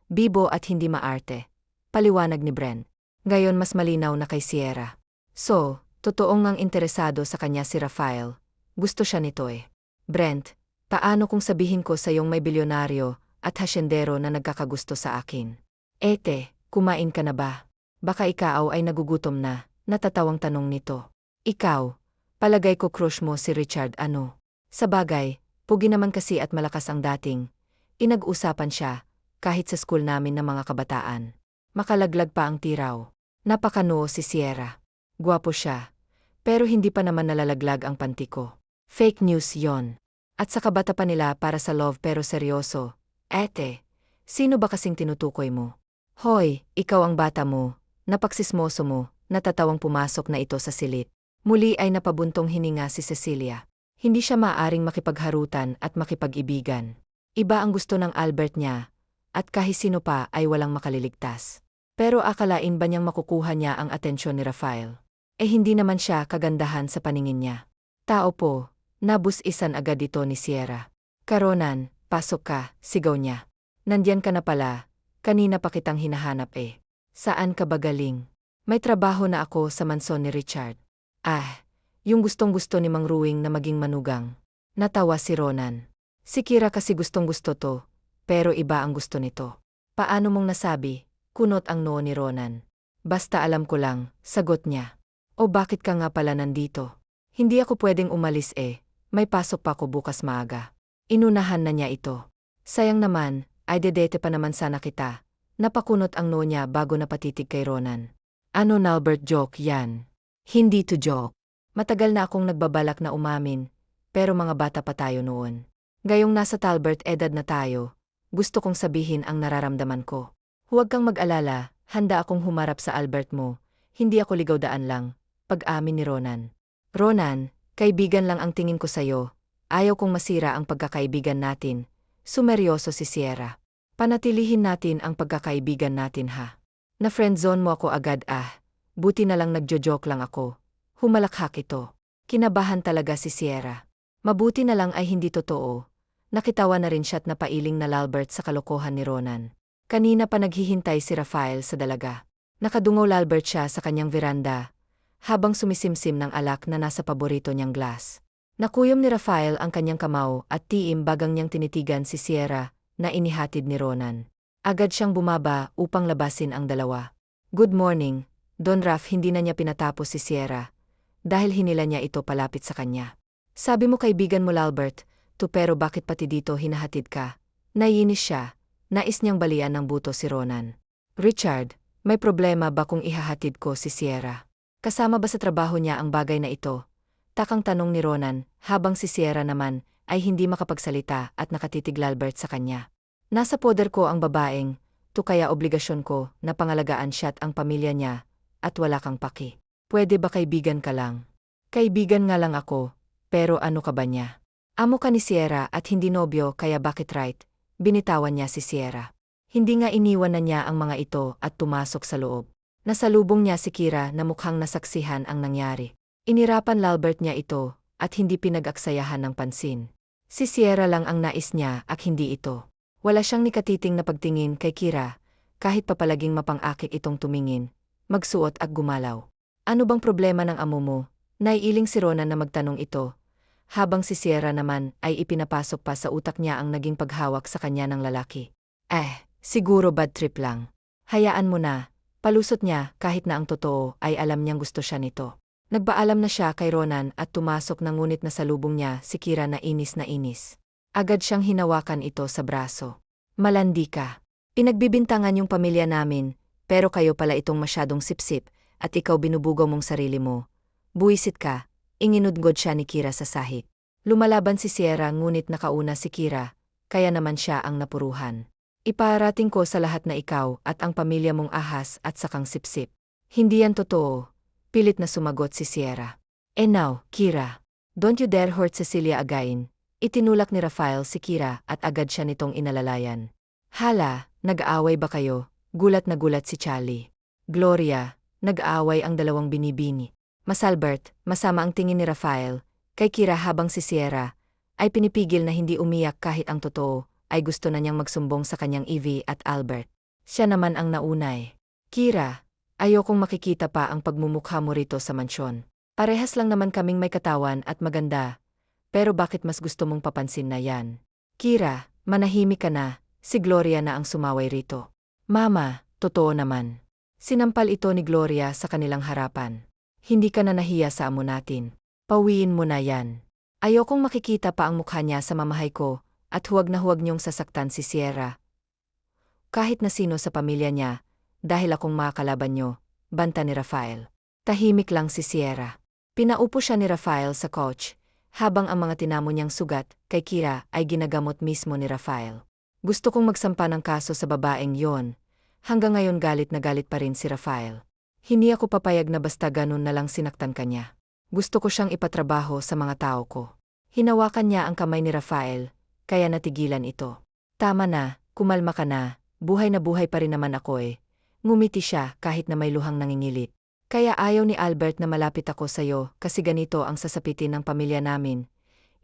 Bibo at hindi maarte. Paliwanag ni Brent. Ngayon mas malinaw na kay Sierra. So, totoong ngang interesado sa kanya si Rafael. Gusto siya nito eh. Brent, paano kung sabihin ko sa iyong may bilyonaryo at hasyendero na nagkakagusto sa akin? Ete, kumain ka na ba? Baka ikaw ay nagugutom na, natatawang tanong nito. Ikaw, palagay ko crush mo si Richard ano? Sa bagay, pugi naman kasi at malakas ang dating. Inag-usapan siya, kahit sa school namin ng mga kabataan. Makalaglag pa ang tiraw. Napakanoo si Sierra. Gwapo siya. Pero hindi pa naman nalalaglag ang panty ko. Fake news yon. At sa kabata pa nila para sa love pero seryoso. Ete, sino ba kasing tinutukoy mo? Hoy, ikaw ang bata mo, napaksismoso mo, natatawang pumasok na ito sa silid. Muli ay napabuntong hininga si Cecilia. Hindi siya maaring makipagharutan at makipag-ibigan. Iba ang gusto ng Albert niya, at kahit sino pa ay walang makaliligtas. Pero akalain ba niyang makukuha niya ang atensyon ni Rafael? Eh hindi naman siya kagandahan sa paningin niya. Tao po, nabus-isan agad ito ni Sierra. Karonan, pasok ka, sigaw niya. Nandyan ka na pala, kanina pa kitang hinahanap eh. Saan ka ba galing? May trabaho na ako sa manson ni Richard. Ah, yung gustong-gusto ni Mang Ruing na maging manugang. Natawa si Ronan. Si Kira kasi gustong-gusto to, pero iba ang gusto nito. Paano mong nasabi? Kunot ang noo ni Ronan. Basta alam ko lang, sagot niya. O bakit ka nga pala nandito? Hindi ako pwedeng umalis eh, may pasok pa ako bukas maaga. Inunahan na niya ito. Sayang naman, ay dedete pa naman sana kita. Napakunot ang noo niya bago napatitig kay Ronan. Ano Nalbert, joke yan? Hindi to joke. Matagal na akong nagbabalak na umamin, pero mga bata pa tayo noon. Gayong nasa Talbert edad na tayo, gusto kong sabihin ang nararamdaman ko. Huwag kang mag-alala, handa akong humarap sa Albert mo, hindi ako ligaw-daan lang, pag-amin ni Ronan. Ronan, kaibigan lang ang tingin ko sa'yo, ayaw kong masira ang pagkakaibigan natin, sumeryoso si Sierra. Panatilihin natin ang pagkakaibigan natin ha. Na-friendzone mo ako agad buti na lang nagjo-joke lang ako. Humalakhak ito. Kinabahan talaga si Sierra. Mabuti na lang ay hindi totoo. Nakitawa na rin siya't napailing na Lalbert sa kalokohan ni Ronan. Kanina pa naghihintay si Rafael sa dalaga. Nakadungaw Lalbert siya sa kanyang veranda, habang sumisimsim ng alak na nasa paborito niyang glass. Nakuyom ni Rafael ang kanyang kamao at tiim bagang niyang tinitigan si Sierra na inihatid ni Ronan. Agad siyang bumaba upang labasin ang dalawa. Good morning, Don Raf. Hindi na niya pinatapos si Sierra dahil hinila niya ito palapit sa kanya. Sabi mo kaibigan mo Lalbert, pero bakit pati dito hinahatid ka? Naiinis siya, nais niyang balian ng buto si Ronan. Richard, may problema ba kung ihahatid ko si Sierra? Kasama ba sa trabaho niya ang bagay na ito? Takang tanong ni Ronan, habang si Sierra naman ay hindi makapagsalita at nakatitig Lalbert sa kanya. Nasa poder ko ang babaeng, kaya obligasyon ko na pangalagaan siya at ang pamilya niya, at wala kang paki. Pwede ba kaibigan ka lang? Kaibigan nga lang ako, pero ano ka ba niya? Amo ka ni Sierra at hindi nobyo kaya bakit right? Binitawan niya si Sierra. Hindi nga iniwan na niya ang mga ito at tumasok sa loob. Nasalubong niya si Kira na mukhang nasaksihan ang nangyari. Inirapan Lalbert niya ito at hindi pinag-aksayahan ng pansin. Si Sierra lang ang nais niya at hindi ito. Wala siyang nikatiting na pagtingin kay Kira, kahit papalaging mapang-akit itong tumingin, magsuot at gumalaw. Ano bang problema ng amo mo? Naiiling si Ronan na magtanong ito, habang si Sierra naman ay ipinapasok pa sa utak niya ang naging paghawak sa kanya ng lalaki. Siguro bad trip lang. Hayaan mo na, palusot niya kahit na ang totoo ay alam niyang gusto siya nito. Nagpaalam na siya kay Ronan at tumasok na ngunit nasalubong niya si Kira na inis na inis. Agad siyang hinawakan ito sa braso. Malandi ka. Pinagbibintangan yung pamilya namin, pero kayo pala itong masyadong sipsip, at ikaw binubugaw mong sarili mo. Buwisit ka, inginudgod siya ni Kira sa sahig. Lumalaban si Sierra ngunit nakauna si Kira, kaya naman siya ang napuruhan. Iparating ko sa lahat na ikaw at ang pamilya mong ahas at sakang sipsip. Hindi yan totoo. Pilit na sumagot si Sierra. And now, Kira. Don't you dare hurt Cecilia again. Itinulak ni Rafael si Kira at agad siya nitong inalalayan. Hala, nag-aaway ba kayo? Gulat na gulat si Charlie. Gloria, nag-aaway ang dalawang binibini. Mas Albert, masama ang tingin ni Rafael kay Kira habang si Sierra ay pinipigil na hindi umiyak kahit ang totoo ay gusto na niyang magsumbong sa kanyang Evie at Albert. Siya naman ang naunay. Kira, ayokong makikita pa ang pagmumukha mo rito sa mansyon. Parehas lang naman kaming may katawan at maganda. Pero bakit mas gusto mong papansin na yan? Kira, manahimik ka na, si Gloria na ang sumaway rito. Mama, totoo naman. Sinampal ito ni Gloria sa kanilang harapan. Hindi ka na nahiya sa amo natin. Pawiin mo na yan. Ayokong makikita pa ang mukha niya sa mamahay ko, at huwag na huwag niyong sasaktan si Sierra. Kahit na sino sa pamilya niya, dahil akong makakalaban niyo, banta ni Rafael. Tahimik lang si Sierra. Pinaupo siya ni Rafael sa couch, habang ang mga tinamo niyang sugat kay Kira ay ginagamot mismo ni Rafael. Gusto kong magsampa ng kaso sa babaeng yon. Hanggang ngayon galit na galit pa rin si Rafael. Hindi ako papayag na basta ganun na lang sinaktan kanya. Gusto ko siyang ipatrabaho sa mga tao ko. Hinawakan niya ang kamay ni Rafael, kaya natigilan ito. Tama na, kumalma ka na, buhay na buhay pa rin naman ako eh. Ngumiti siya kahit na may luhang nangingilit. Kaya ayaw ni Albert na malapit ako sa'yo kasi ganito ang sasapitin ng pamilya namin.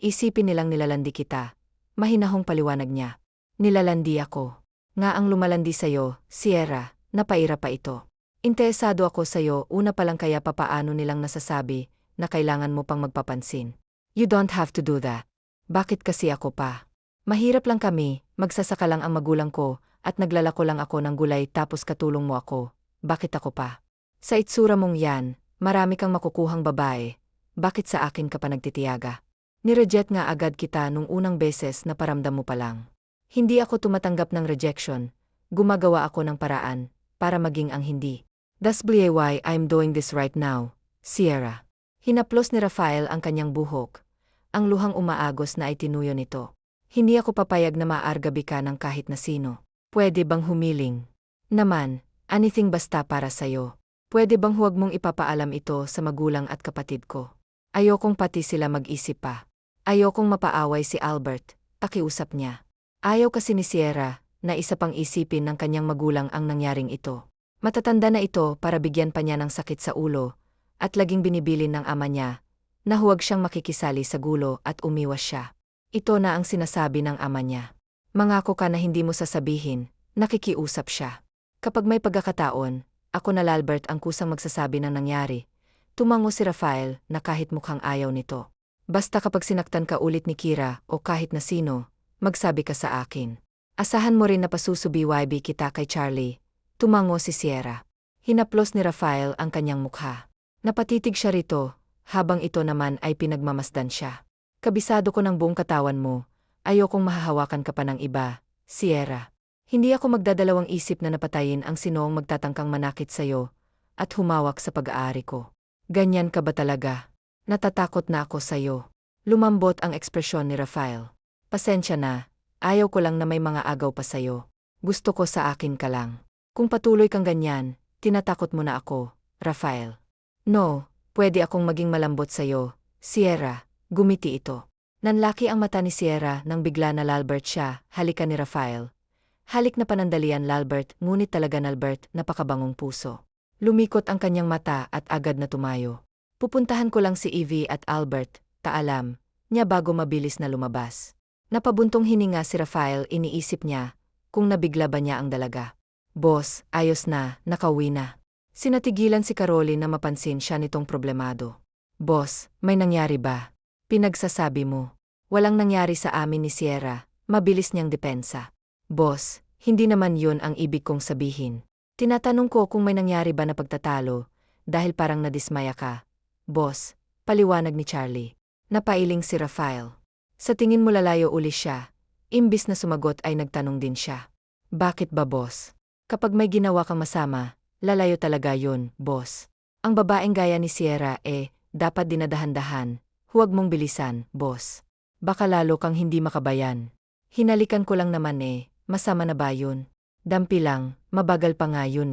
Isipin nilang nilalandi kita. Mahinahong paliwanag niya. Nilalandi ako. Nga ang lumalandi sa'yo, Sierra, napaira pa ito. Interesado ako sa'yo una pa lang kaya papaano nilang nasasabi na kailangan mo pang magpapansin. You don't have to do that. Bakit kasi ako pa? Mahirap lang kami, magsasaka lang ang magulang ko at naglalako lang ako ng gulay tapos katulong mo ako. Bakit ako pa? Sa itsura mong yan, marami kang makukuhang babae. Bakit sa akin ka pa nagtitiyaga? Nireject nga agad kita nung unang beses na paramdam mo pa lang. Hindi ako tumatanggap ng rejection. Gumagawa ako ng paraan para maging ang hindi. That's why I'm doing this right now, Sierra. Hinaplos ni Rafael ang kanyang buhok. Ang luhang umaagos na ay tinuyo nito. Hindi ako papayag na maargabi ka ng kahit na sino. Pwede bang humiling? Naman, anything basta para sa'yo. Pwede bang huwag mong ipapaalam ito sa magulang at kapatid ko? Ayokong pati sila mag-isip pa. Ayokong mapaaway si Albert, pakiusap niya. Ayaw kasi ni Sierra na isa pang isipin ng kanyang magulang ang nangyaring ito. Matatanda na ito para bigyan pa niya ng sakit sa ulo at laging binibilin ng ama niya na huwag siyang makikisali sa gulo at umiwas siya. Ito na ang sinasabi ng ama niya. Mangako ka na hindi mo sasabihin, nakikiusap siya. Kapag may pagkakataon, ako na Albert ang kusang magsasabi ng nangyari. Tumango si Rafael na kahit mukhang ayaw nito. Basta kapag sinaktan ka ulit ni Kira o kahit na sino, magsabi ka sa akin. Asahan mo rin na pasusubiwaybi kita kay Charlie. Tumango si Sierra. Hinaplos ni Rafael ang kanyang mukha. Napatitig siya rito, habang ito naman ay pinagmamasdan siya. Kabisado ko ng buong katawan mo, ayokong mahahawakan ka pa ng iba, Sierra. Hindi ako magdadalawang isip na napatayin ang sinong magtatangkang manakit sa'yo at humawak sa pag-aari ko. Ganyan ka ba talaga? Natatakot na ako sa'yo. Lumambot ang ekspresyon ni Rafael. Pasensya na, ayaw ko lang na may mga agaw pa sa'yo. Gusto ko sa akin ka lang. Kung patuloy kang ganyan, tinatakot mo na ako, Rafael. No, pwede akong maging malambot sa'yo, Sierra, gumiti ito. Nanlaki ang mata ni Sierra nang bigla na lalbert siya, halika ni Rafael. Halik na panandalian Lalbert, ngunit talaga Nalbert, napakabangong puso. Lumikot ang kanyang mata at agad na tumayo. Pupuntahan ko lang si Evie at Albert, taalam, niya bago mabilis na lumabas. Napabuntong hininga si Rafael, iniisip niya, kung nabigla ba niya ang dalaga. Boss, ayos na, nakauwi na. Sinatigilan si Caroline na mapansin siya nitong problemado. Boss, may nangyari ba? Pinagsasabi mo. Walang nangyari sa amin ni Sierra, mabilis niyang depensa. Boss, hindi naman yun ang ibig kong sabihin. Tinatanong ko kung may nangyari ba na pagtatalo, dahil parang nadismaya ka. Boss, paliwanag ni Charlie. Napailing si Rafael. Sa tingin mo lalayo uli siya, imbis na sumagot ay nagtanong din siya. Bakit ba boss? Kapag may ginawa kang masama, lalayo talaga yun, boss. Ang babaeng gaya ni Sierra dapat dinadahan-dahan, huwag mong bilisan, boss. Baka lalo kang hindi makabayan. Hinalikan ko lang naman masama na ba yun? Dampi lang, mabagal pa nga yun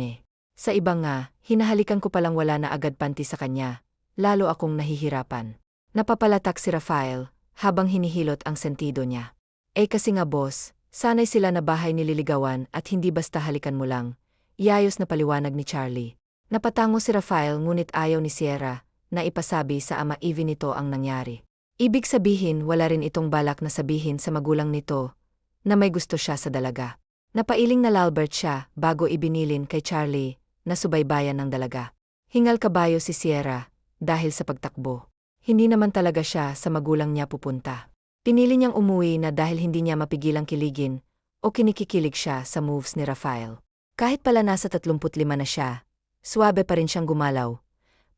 Sa iba nga, hinahalikan ko palang wala na agad panty sa kanya, lalo akong nahihirapan. Napapalatak si Rafael, habang hinihilot ang sentido niya. Kasi nga boss, sanay sila na bahay nililigawan at hindi basta halikan mo lang, iayos na paliwanag ni Charlie. Napatango si Rafael ngunit ayaw ni Sierra, na ipasabi sa ama Evie nito ang nangyari. Ibig sabihin wala rin itong balak na sabihin sa magulang nito, na may gusto siya sa dalaga. Napailing na lalbert siya bago ibinilin kay Charlie, na subaybayan ng dalaga. Hingal kabayo si Sierra, dahil sa pagtakbo. Hindi naman talaga siya sa magulang niya pupunta. Pinili niyang umuwi na dahil hindi niya mapigilang kiligin, o kinikikilig siya sa moves ni Rafael. Kahit pala nasa 35 na siya, suwabe pa rin siyang gumalaw.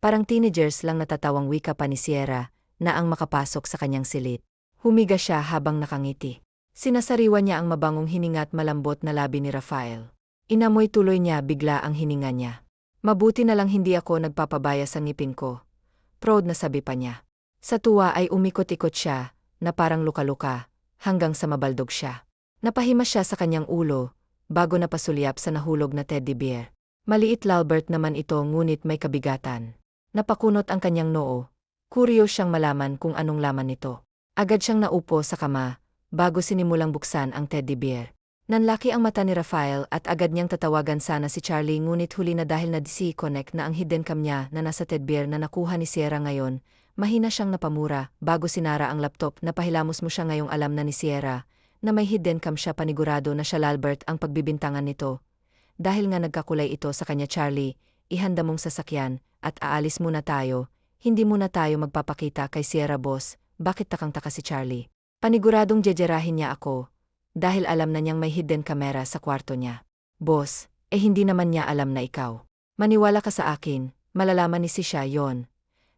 Parang teenagers lang natatawang wika pa ni Sierra, na ang makapasok sa kanyang silid. Humiga siya habang nakangiti. Sinasariwa niya ang mabangong hininga at malambot na labi ni Rafael. Inamoy tuloy niya bigla ang hininga niya. Mabuti na lang hindi ako nagpapabaya sa ngipin ko. Proud na sabi pa niya. Sa tuwa ay umikot-ikot siya, na parang luka-luka, hanggang sa mabaldog siya. Napahimas siya sa kanyang ulo, bago napasulyap sa nahulog na teddy bear. Maliit lalbert naman ito ngunit may kabigatan. Napakunot ang kanyang noo. Kuryos siyang malaman kung anong laman nito. Agad siyang naupo sa kama, bago sinimulang buksan ang teddy bear. Nanlaki ang mata ni Rafael at agad niyang tatawagan sana si Charlie ngunit huli na dahil na-disconnect na ang hidden cam niya na nasa teddy bear na nakuha ni Sierra ngayon. Mahina siyang napamura bago sinara ang laptop na pahilamos mo siya ngayong alam na ni Sierra na may hidden cam siya panigurado na siya lalbert ang pagbibintangan nito. Dahil nga nagkakulay ito sa kanya Charlie, ihanda mong sasakyan at aalis muna tayo. Hindi muna tayo magpapakita kay Sierra boss, bakit takang-taka si Charlie? Paniguradong jejerahin niya ako, dahil alam na niyang may hidden camera sa kwarto niya. Boss, hindi naman niya alam na ikaw. Maniwala ka sa akin, malalaman ni siya yon.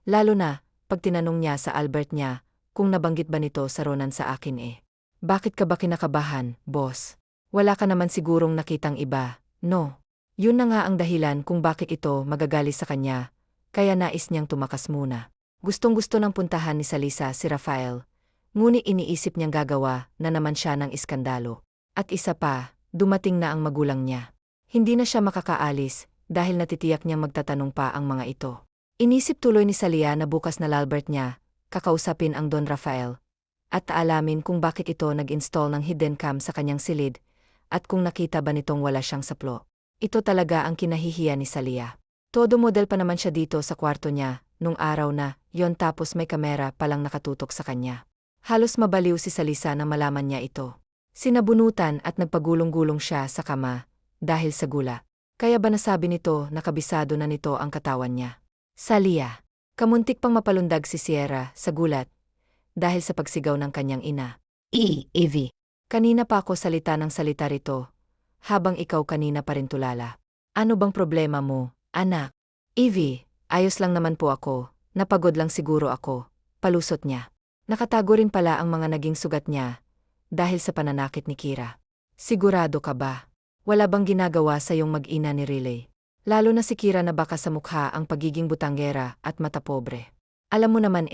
Lalo na, pag tinanong niya sa Albert niya, kung nabanggit ba nito sa Ronan sa akin Bakit ka ba kinakabahan, boss? Wala ka naman sigurong nakitang iba, no? Yun na nga ang dahilan kung bakit ito magagali sa kanya, kaya nais niyang tumakas muna. Gustong-gusto ng puntahan ni Salisa si Rafael, ngunit iniisip niyang gagawa na naman siya ng iskandalo. At isa pa, dumating na ang magulang niya. Hindi na siya makakaalis dahil natitiyak niyang magtatanong pa ang mga ito. Inisip tuloy ni Salia na bukas na lalbert niya, kakausapin ang Don Rafael, at alamin kung bakit ito nag-install ng hidden cam sa kanyang silid, at kung nakita ba nitong wala siyang saplo. Ito talaga ang kinahihiya ni Salia. Todo model pa naman siya dito sa kwarto niya, nung araw na, yon tapos may kamera palang nakatutok sa kanya. Halos mabaliw si Salisa na malaman niya ito. Sinabunutan at nagpagulong-gulong siya sa kama, dahil sa gula. Kaya ba nasabi nito na kabisado na nito ang katawan niya? Salia. Kamuntik pang mapalundag si Sierra sa gulat, dahil sa pagsigaw ng kanyang ina. Evie. Kanina pa ako salita ng salita rito, habang ikaw kanina pa rin tulala. Ano bang problema mo, anak? Evie, ayos lang naman po ako, napagod lang siguro ako, palusot niya. Nakatago rin pala ang mga naging sugat niya, dahil sa pananakit ni Kira. Sigurado ka ba? Wala bang ginagawa sa iyong mag-ina ni Riley? Lalo na si Kira na baka sa mukha ang pagiging butanggera at mata pobre. Alam mo naman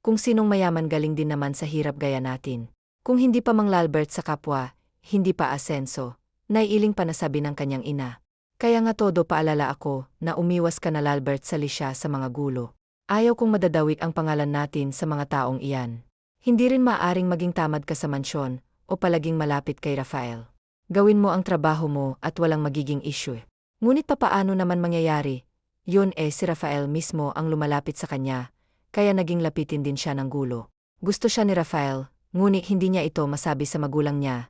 kung sinong mayaman galing din naman sa hirap gaya natin. Kung hindi pa mang lalbert sa kapwa, hindi pa asenso, naiiling pa nasabi ng kanyang ina. Kaya nga todo paalala ako na umiwas ka na lalbert sa lisya sa mga gulo. Ayaw kong madadawik ang pangalan natin sa mga taong iyan. Hindi rin maaring maging tamad ka sa mansyon o palaging malapit kay Rafael. Gawin mo ang trabaho mo at walang magiging issue. Ngunit papaano naman mangyayari? Yun si Rafael mismo ang lumalapit sa kanya, kaya naging lapitin din siya ng gulo. Gusto siya ni Rafael, ngunit hindi niya ito masabi sa magulang niya,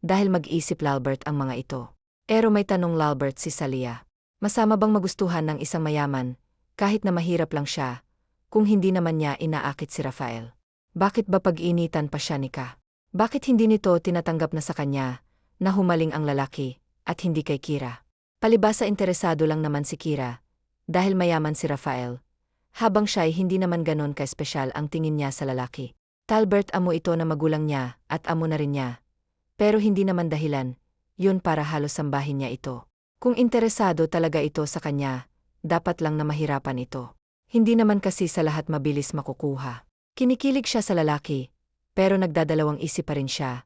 dahil mag-isip lalbert ang mga ito. Pero may tanong lalbert si Salia. Masama bang magustuhan ng isang mayaman, kahit na mahirap lang siya, kung hindi naman niya inaakit si Rafael? Bakit ba pag-initan pa siya ni Ka? Bakit hindi nito tinatanggap na sa kanya, na humaling ang lalaki, at hindi kay Kira? Palibhasa interesado lang naman si Kira, dahil mayaman si Rafael, habang siya'y hindi naman ganon ka-espesyal ang tingin niya sa lalaki. Talbert amo ito na magulang niya, at amo na rin niya. Pero hindi naman dahilan, yun para halos sambahin niya ito. Kung interesado talaga ito sa kanya, dapat lang na mahirapan ito. Hindi naman kasi sa lahat mabilis makukuha. Kinikilig siya sa lalaki, pero nagdadalawang isip pa rin siya,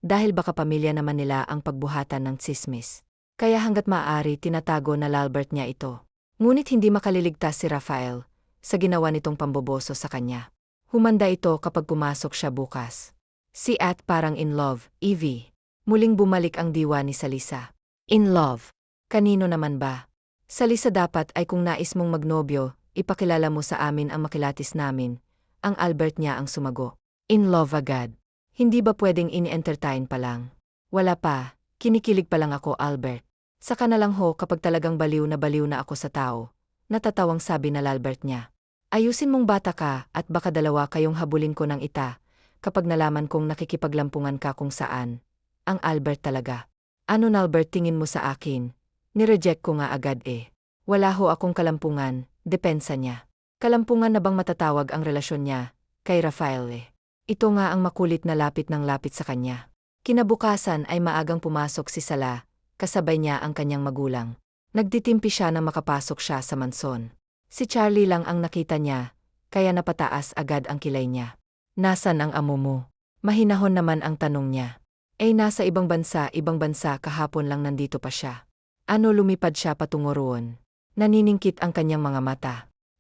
dahil baka pamilya naman nila ang pagbuhatan ng tsismis. Kaya hanggat maaari tinatago na Lalbert niya ito. Ngunit hindi makaliligtas si Rafael sa ginawa nitong pamboboso sa kanya. Humanda ito kapag pumasok siya bukas. Si At parang in love, Evie. Muling bumalik ang diwa ni Salisa. In love? Kanino naman ba? Salisa, dapat ay kung nais mong magnobyo, ipakilala mo sa amin ang makilatis namin. Ang Albert niya ang sumago. In love agad. Hindi ba pwedeng ini-entertain pa lang? Wala pa, kinikilig pa lang ako, Albert. Saka na lang ho kapag talagang baliw na ako sa tao. Natatawang sabi na Lalbert niya. Ayusin mong bata ka at baka dalawa kayong habulin ko ng ita kapag nalaman kong nakikipaglampungan ka kung saan. Ang Albert talaga. Ano Nalbert, tingin mo sa akin? Nireject ko nga agad eh. Wala ho akong kalampungan, depensa niya. Kalampungan na bang matatawag ang relasyon niya kay Rafael eh? Ito nga ang makulit na lapit ng lapit sa kanya. Kinabukasan ay maagang pumasok si Sala, kasabay niya ang kanyang magulang. Nagtitimpi siya nang makapasok siya sa manson. Si Charlie lang ang nakita niya, kaya napataas agad ang kilay niya. Nasaan ang amo mo? Mahinahon naman ang tanong niya. Nasa ibang bansa, kahapon lang nandito pa siya. Ano, lumipad siya patungo roon? Naniningkit ang kanyang mga mata.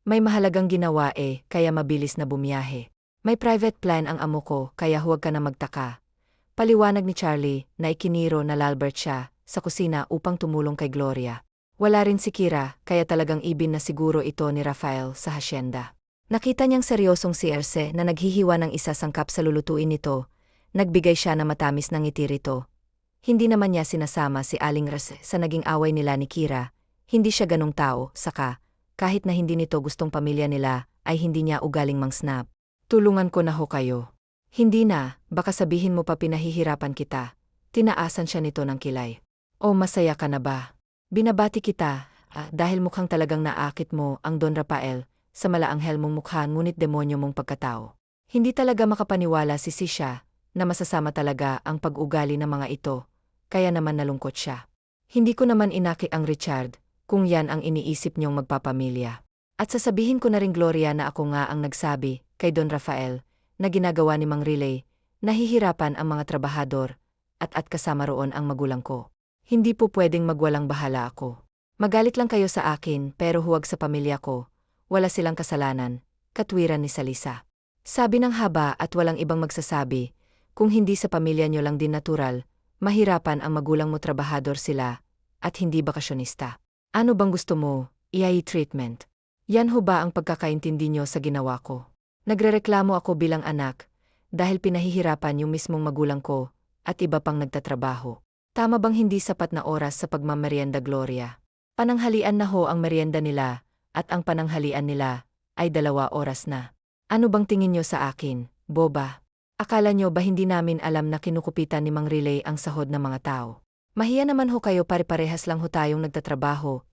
May mahalagang ginawa kaya mabilis na bumiyahe. May private plan ang amo ko, kaya huwag ka na magtaka. Paliwanag ni Charlie na ikiniro na Lalbert siya sa kusina upang tumulong kay Gloria. Wala rin si Kira, kaya talagang ibin na siguro ito ni Rafael sa hasyenda. Nakita niyang seryosong si Erce na naghihiwa ng isa sangkap sa lulutuin nito. Nagbigay siya na matamis ng ngiti rito. Hindi naman niya sinasama si Aling Erce sa naging away nila ni Kira. Hindi siya ganong tao, saka, kahit na hindi nito gustong pamilya nila, ay hindi niya ugaling mang-snap. Tulungan ko na ho kayo. Hindi na, baka sabihin mo pa pinahihirapan kita. Tinaasan siya nito ng kilay. O masaya ka na ba? Binabati kita, dahil mukhang talagang naakit mo ang Don Rafael sa malaanghel mong mukha ngunit demonyo mong pagkatao. Hindi talaga makapaniwala si Sisha na masasama talaga ang pag-ugali ng mga ito, kaya naman nalungkot siya. Hindi ko naman inaki ang Richard kung yan ang iniisip niyong magpapamilya. At sasabihin ko na rin, Gloria, na ako nga ang nagsabi kay Don Rafael na ginagawa ni Mang Riley, nahihirapan ang mga trabahador at kasama roon ang magulang ko. Hindi po pwedeng magwalang bahala ako. Magalit lang kayo sa akin pero huwag sa pamilya ko. Wala silang kasalanan, katwiran ni Salisa. Sabi ng haba at walang ibang magsasabi, kung hindi sa pamilya nyo lang din natural, mahirapan ang magulang mo, trabahador sila, at hindi bakasyonista. Ano bang gusto mo, treatment? Yan ho ba ang pagkakaintindi nyo sa ginawa ko? Nagrereklamo ako bilang anak, dahil pinahihirapan yung mismong magulang ko, at iba pang nagtatrabaho. Tama bang hindi sapat na oras sa pagmamerienda, Gloria? Pananghalian na ho ang merienda nila, at ang pananghalian nila ay 2 oras na. Ano bang tingin nyo sa akin, boba? Akala nyo ba hindi namin alam na kinukupitan ni Mang Riley ang sahod ng mga tao? Mahiya naman ho kayo, pare-parehas lang ho tayong nagtatrabaho,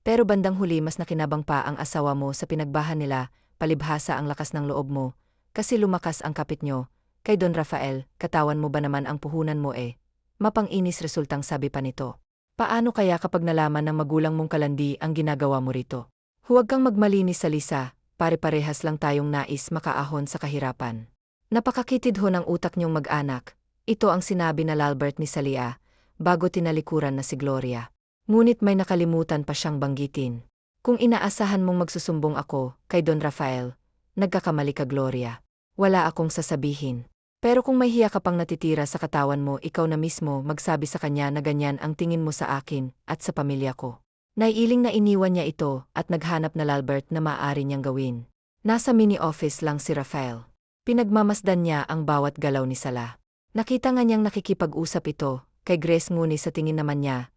Pero bandang huli mas nakinabang pa ang asawa mo sa pinagbahan nila, palibhasa ang lakas ng loob mo, kasi lumakas ang kapit nyo. Kay Don Rafael, katawan mo ba naman ang puhunan mo Mapang-inis resultang sabi pa nito. Paano kaya kapag nalaman ng magulang mong kalandi ang ginagawa mo rito? Huwag kang magmalinis, Salisa, pare-parehas lang tayong nais makaahon sa kahirapan. Napakakitid ho ng utak niyong mag-anak. Ito ang sinabi na Lalbert ni Salia, bago tinalikuran na si Gloria. Ngunit may nakalimutan pa siyang banggitin. Kung inaasahan mong magsusumbong ako kay Don Rafael, nagkakamali ka, Gloria. Wala akong sasabihin. Pero kung may hiya ka pang natitira sa katawan mo, ikaw na mismo magsabi sa kanya na ganyan ang tingin mo sa akin at sa pamilya ko. Naiiling na iniwan niya ito at naghanap na Lalbert na maaari niyang gawin. Nasa mini-office lang si Rafael. Pinagmamasdan niya ang bawat galaw ni Sala. Nakita nga niyang nakikipag-usap ito kay Grace, ngunit sa tingin naman niya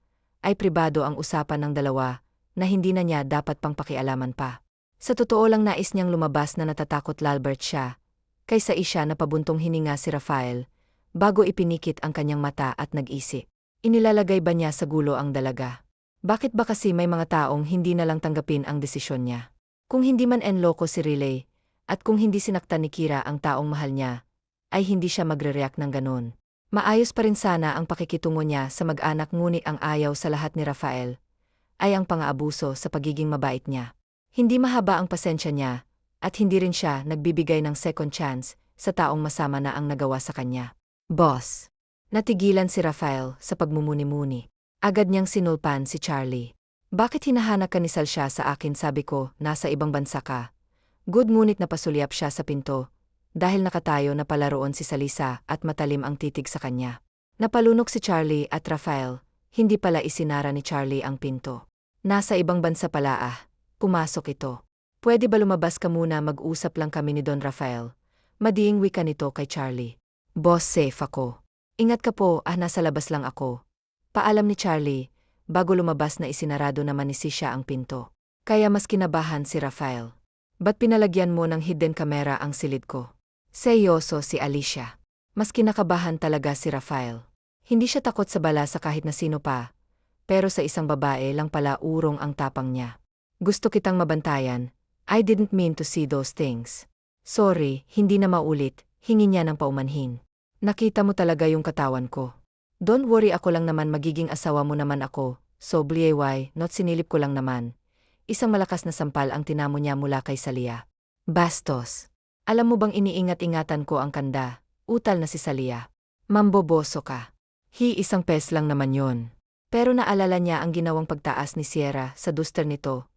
ay pribado ang usapan ng dalawa na hindi na niya dapat pang pakialaman pa. Sa totoo lang nais niyang lumabas na natatakot Lalbert siya, kaysa isya na pabuntong hininga si Rafael, bago ipinikit ang kanyang mata at nag-isip. Inilalagay ba niya sa gulo ang dalaga? Bakit ba kasi may mga taong hindi na lang tanggapin ang desisyon niya? Kung hindi man enloko si Riley, at kung hindi sinaktan ni Kira ang taong mahal niya, ay hindi siya magre-react ng ganon. Maayos pa rin sana ang pakikitungo niya sa mag-anak, ngunit ang ayaw sa lahat ni Rafael ay ang pang-aabuso sa pagiging mabait niya. Hindi mahaba ang pasensya niya, at hindi rin siya nagbibigay ng second chance sa taong masama na ang nagawa sa kanya. Boss. Natigilan si Rafael sa pagmumuni-muni. Agad niyang sinulpan si Charlie. Bakit hinahanap ka ni Salsya sa akin, sabi ko, nasa ibang bansa ka. Good, ngunit napasulyap siya sa pinto. Dahil nakatayo na palaroon si Salisa at matalim ang titig sa kanya. Napalunok si Charlie at Rafael, hindi pala isinara ni Charlie ang pinto. Nasa ibang bansa pala ah. Pumasok ito. Pwede ba lumabas ka muna, mag-usap lang kami ni Don Rafael. Madiing wika nito kay Charlie. Boss, safe ako. Ingat ka po, nasa labas lang ako. Paalam ni Charlie, bago lumabas na isinarado naman ni Sisha ang pinto. Kaya mas kinabahan si Rafael. Ba't pinalagyan mo ng hidden camera ang silid ko? Seryoso si Alicia. Mas kinakabahan talaga si Rafael. Hindi siya takot sa bala sa kahit na sino pa. Pero sa isang babae lang pala urong ang tapang niya. Gusto kitang mabantayan. I didn't mean to see those things. Sorry, hindi na maulit, hingi niya ng paumanhin. Nakita mo talaga yung katawan ko. Don't worry, ako lang naman, magiging asawa mo naman ako. So blay, not sinilip ko lang naman. Isang malakas na sampal ang tinamo niya mula kay Salia. Bastos. Alam mo bang iniingat-ingatan ko ang kanda? Utal na si Salia. Mamboboso ka. Isang pes lang naman yon. Pero naalala niya ang ginawang pagtaas ni Sierra sa duster nito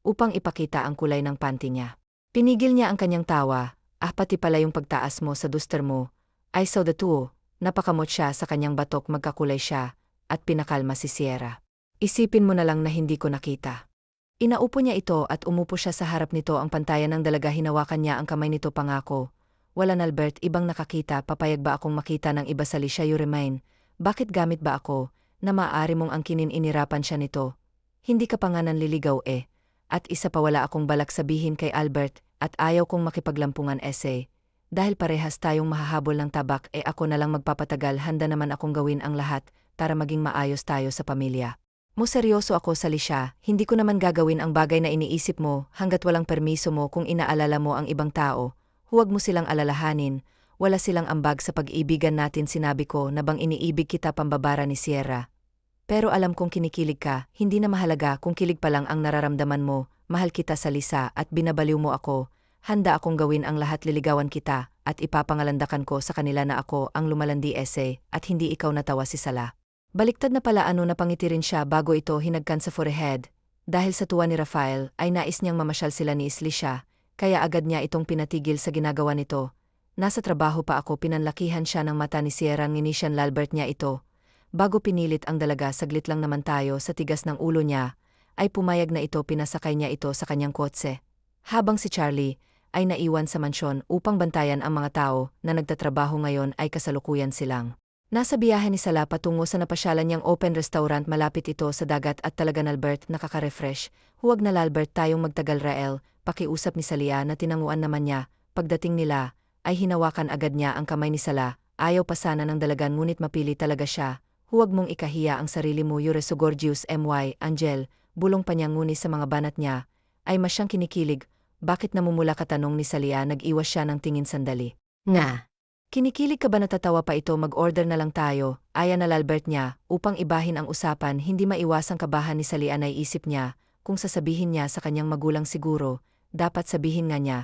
upang ipakita ang kulay ng panty niya. Pinigil niya ang kanyang tawa, pati pala yung pagtaas mo sa duster mo. I saw the two. Napakamot siya sa kanyang batok, magkakulay siya, at pinakalma si Sierra. Isipin mo na lang na hindi ko nakita. Inaupo niya ito at umupo siya sa harap nito, ang pantayan ng dalaga, hinawakan niya ang kamay nito, pangako. Wala, Albert, ibang nakakita, papayag ba akong makita ng iba, sa Alicia, you remain. Bakit gamit ba ako, na maaari mong angkinin? Inirapan siya nito. Hindi ka pa nga nanliligaw eh. At isa pa, wala akong balak sabihin kay Albert, at ayaw kong makipaglampungan essay. Dahil parehas tayong mahahabol ng tabak, ako na lang magpapatagal, handa naman akong gawin ang lahat, para maging maayos tayo sa pamilya. Mo, seryoso ako, Alicia, hindi ko naman gagawin ang bagay na iniisip mo, hanggat walang permiso mo. Kung inaalala mo ang ibang tao, huwag mo silang alalahanin, wala silang ambag sa pag-iibigan natin. Sinabi ko na bang iniibig kita, pambabara ni Sierra. Pero alam kong kinikilig ka, hindi na mahalaga kung kilig pa lang ang nararamdaman mo, mahal kita, Salisa, at binabaliw mo ako. Handa akong gawin ang lahat, liligawan kita, at ipapangalandakan ko sa kanila na ako ang lumalandi essay, at hindi ikaw. Natawa si Sala. Baliktad na pala, napangiti rin siya bago ito hinagkan sa forehead. Dahil sa tuwa ni Rafael ay nais niyang mamasyal sila ni Alicia, kaya agad niya itong pinatigil sa ginagawa nito. Nasa trabaho pa ako, pinanlakihan siya ng mata ni Sierra, nginisyan Albert niya ito. Bago pinilit ang dalaga, saglit lang naman tayo, sa tigas ng ulo niya, ay pumayag na ito, pinasakay niya ito sa kanyang kotse. Habang si Charlie ay naiwan sa mansyon upang bantayan ang mga tao na nagtatrabaho ngayon, ay kasalukuyan silang nasa biyahe ni Sala patungo sa napasyalan niyang open restaurant. Malapit ito sa dagat at talaga, Albert, nakaka-refresh. Huwag na, Albert, tayong magtagal, Rael, pakiusap ni Salia na tinanguan naman niya. Pagdating nila, ay hinawakan agad niya ang kamay ni Sala. Ayaw pa sana ng dalagan, ngunit mapili talaga siya. Huwag mong ikahiya ang sarili mo, Yureso Gorgius my Angel, bulong pa niya, ngunit sa mga banat niya ay masyang kinikilig. Bakit namumula ka, tanong ni Salia. Nag-iwas siya ng tingin sandali. Nga. Kinikilig ka ba? Natatawa pa ito. Mag-order na lang tayo, aya na Albert niya, upang ibahin ang usapan. Hindi maiwasang kabahan ni Salia, na isip niya, kung sasabihin niya sa kanyang magulang siguro, dapat sabihin nga niya.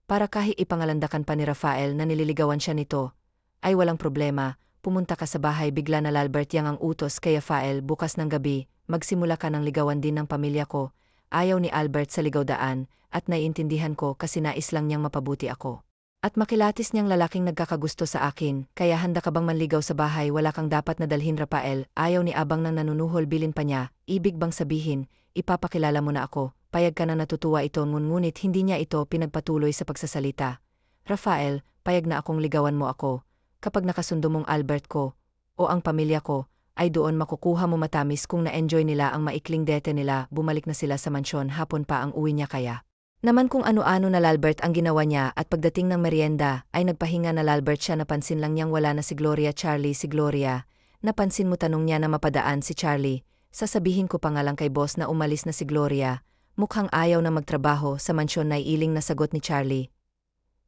Para kahit ipangalandakan pa ni Rafael na nililigawan siya nito, ay walang problema, pumunta ka sa bahay bigla na Albert, yang ang utos kay Rafael, bukas ng gabi, magsimula ka ng ligawan din ng pamilya ko. Ayaw ni Albert sa ligaw-daan, at naiintindihan ko kasi nais lang niyang mapabuti ako. At makilatis niyang lalaking nagkakagusto sa akin, kaya handa ka bang manligaw sa bahay? Wala kang dapat nadalhin, Rafael. Ayaw ni Abang nang nanunuhol, bilin pa niya. Ibig bang sabihin, ipapakilala mo na ako? Payag ka na? Natutuwa ito, ngunit hindi niya ito pinagpatuloy sa pagsasalita. Rafael, payag na akong ligawan mo ako. Kapag nakasundo mong Albert ko, o ang pamilya ko, ay doon makukuha mo matamis. Kung na-enjoy nila ang maikling dete nila, bumalik na sila sa mansyon, hapon pa ang uwi niya, kaya naman kung ano-ano na Albert ang ginawa niya. At pagdating ng merienda ay nagpahinga na Albert siya. Napansin lang niyang wala na si Gloria. Charlie, si Gloria. Napansin mo? Tanong niya na mapadaan si Charlie. Sasabihin ko pa nga lang kay boss na umalis na si Gloria. Mukhang ayaw na magtrabaho sa mansyon, na iiling na sagot ni Charlie.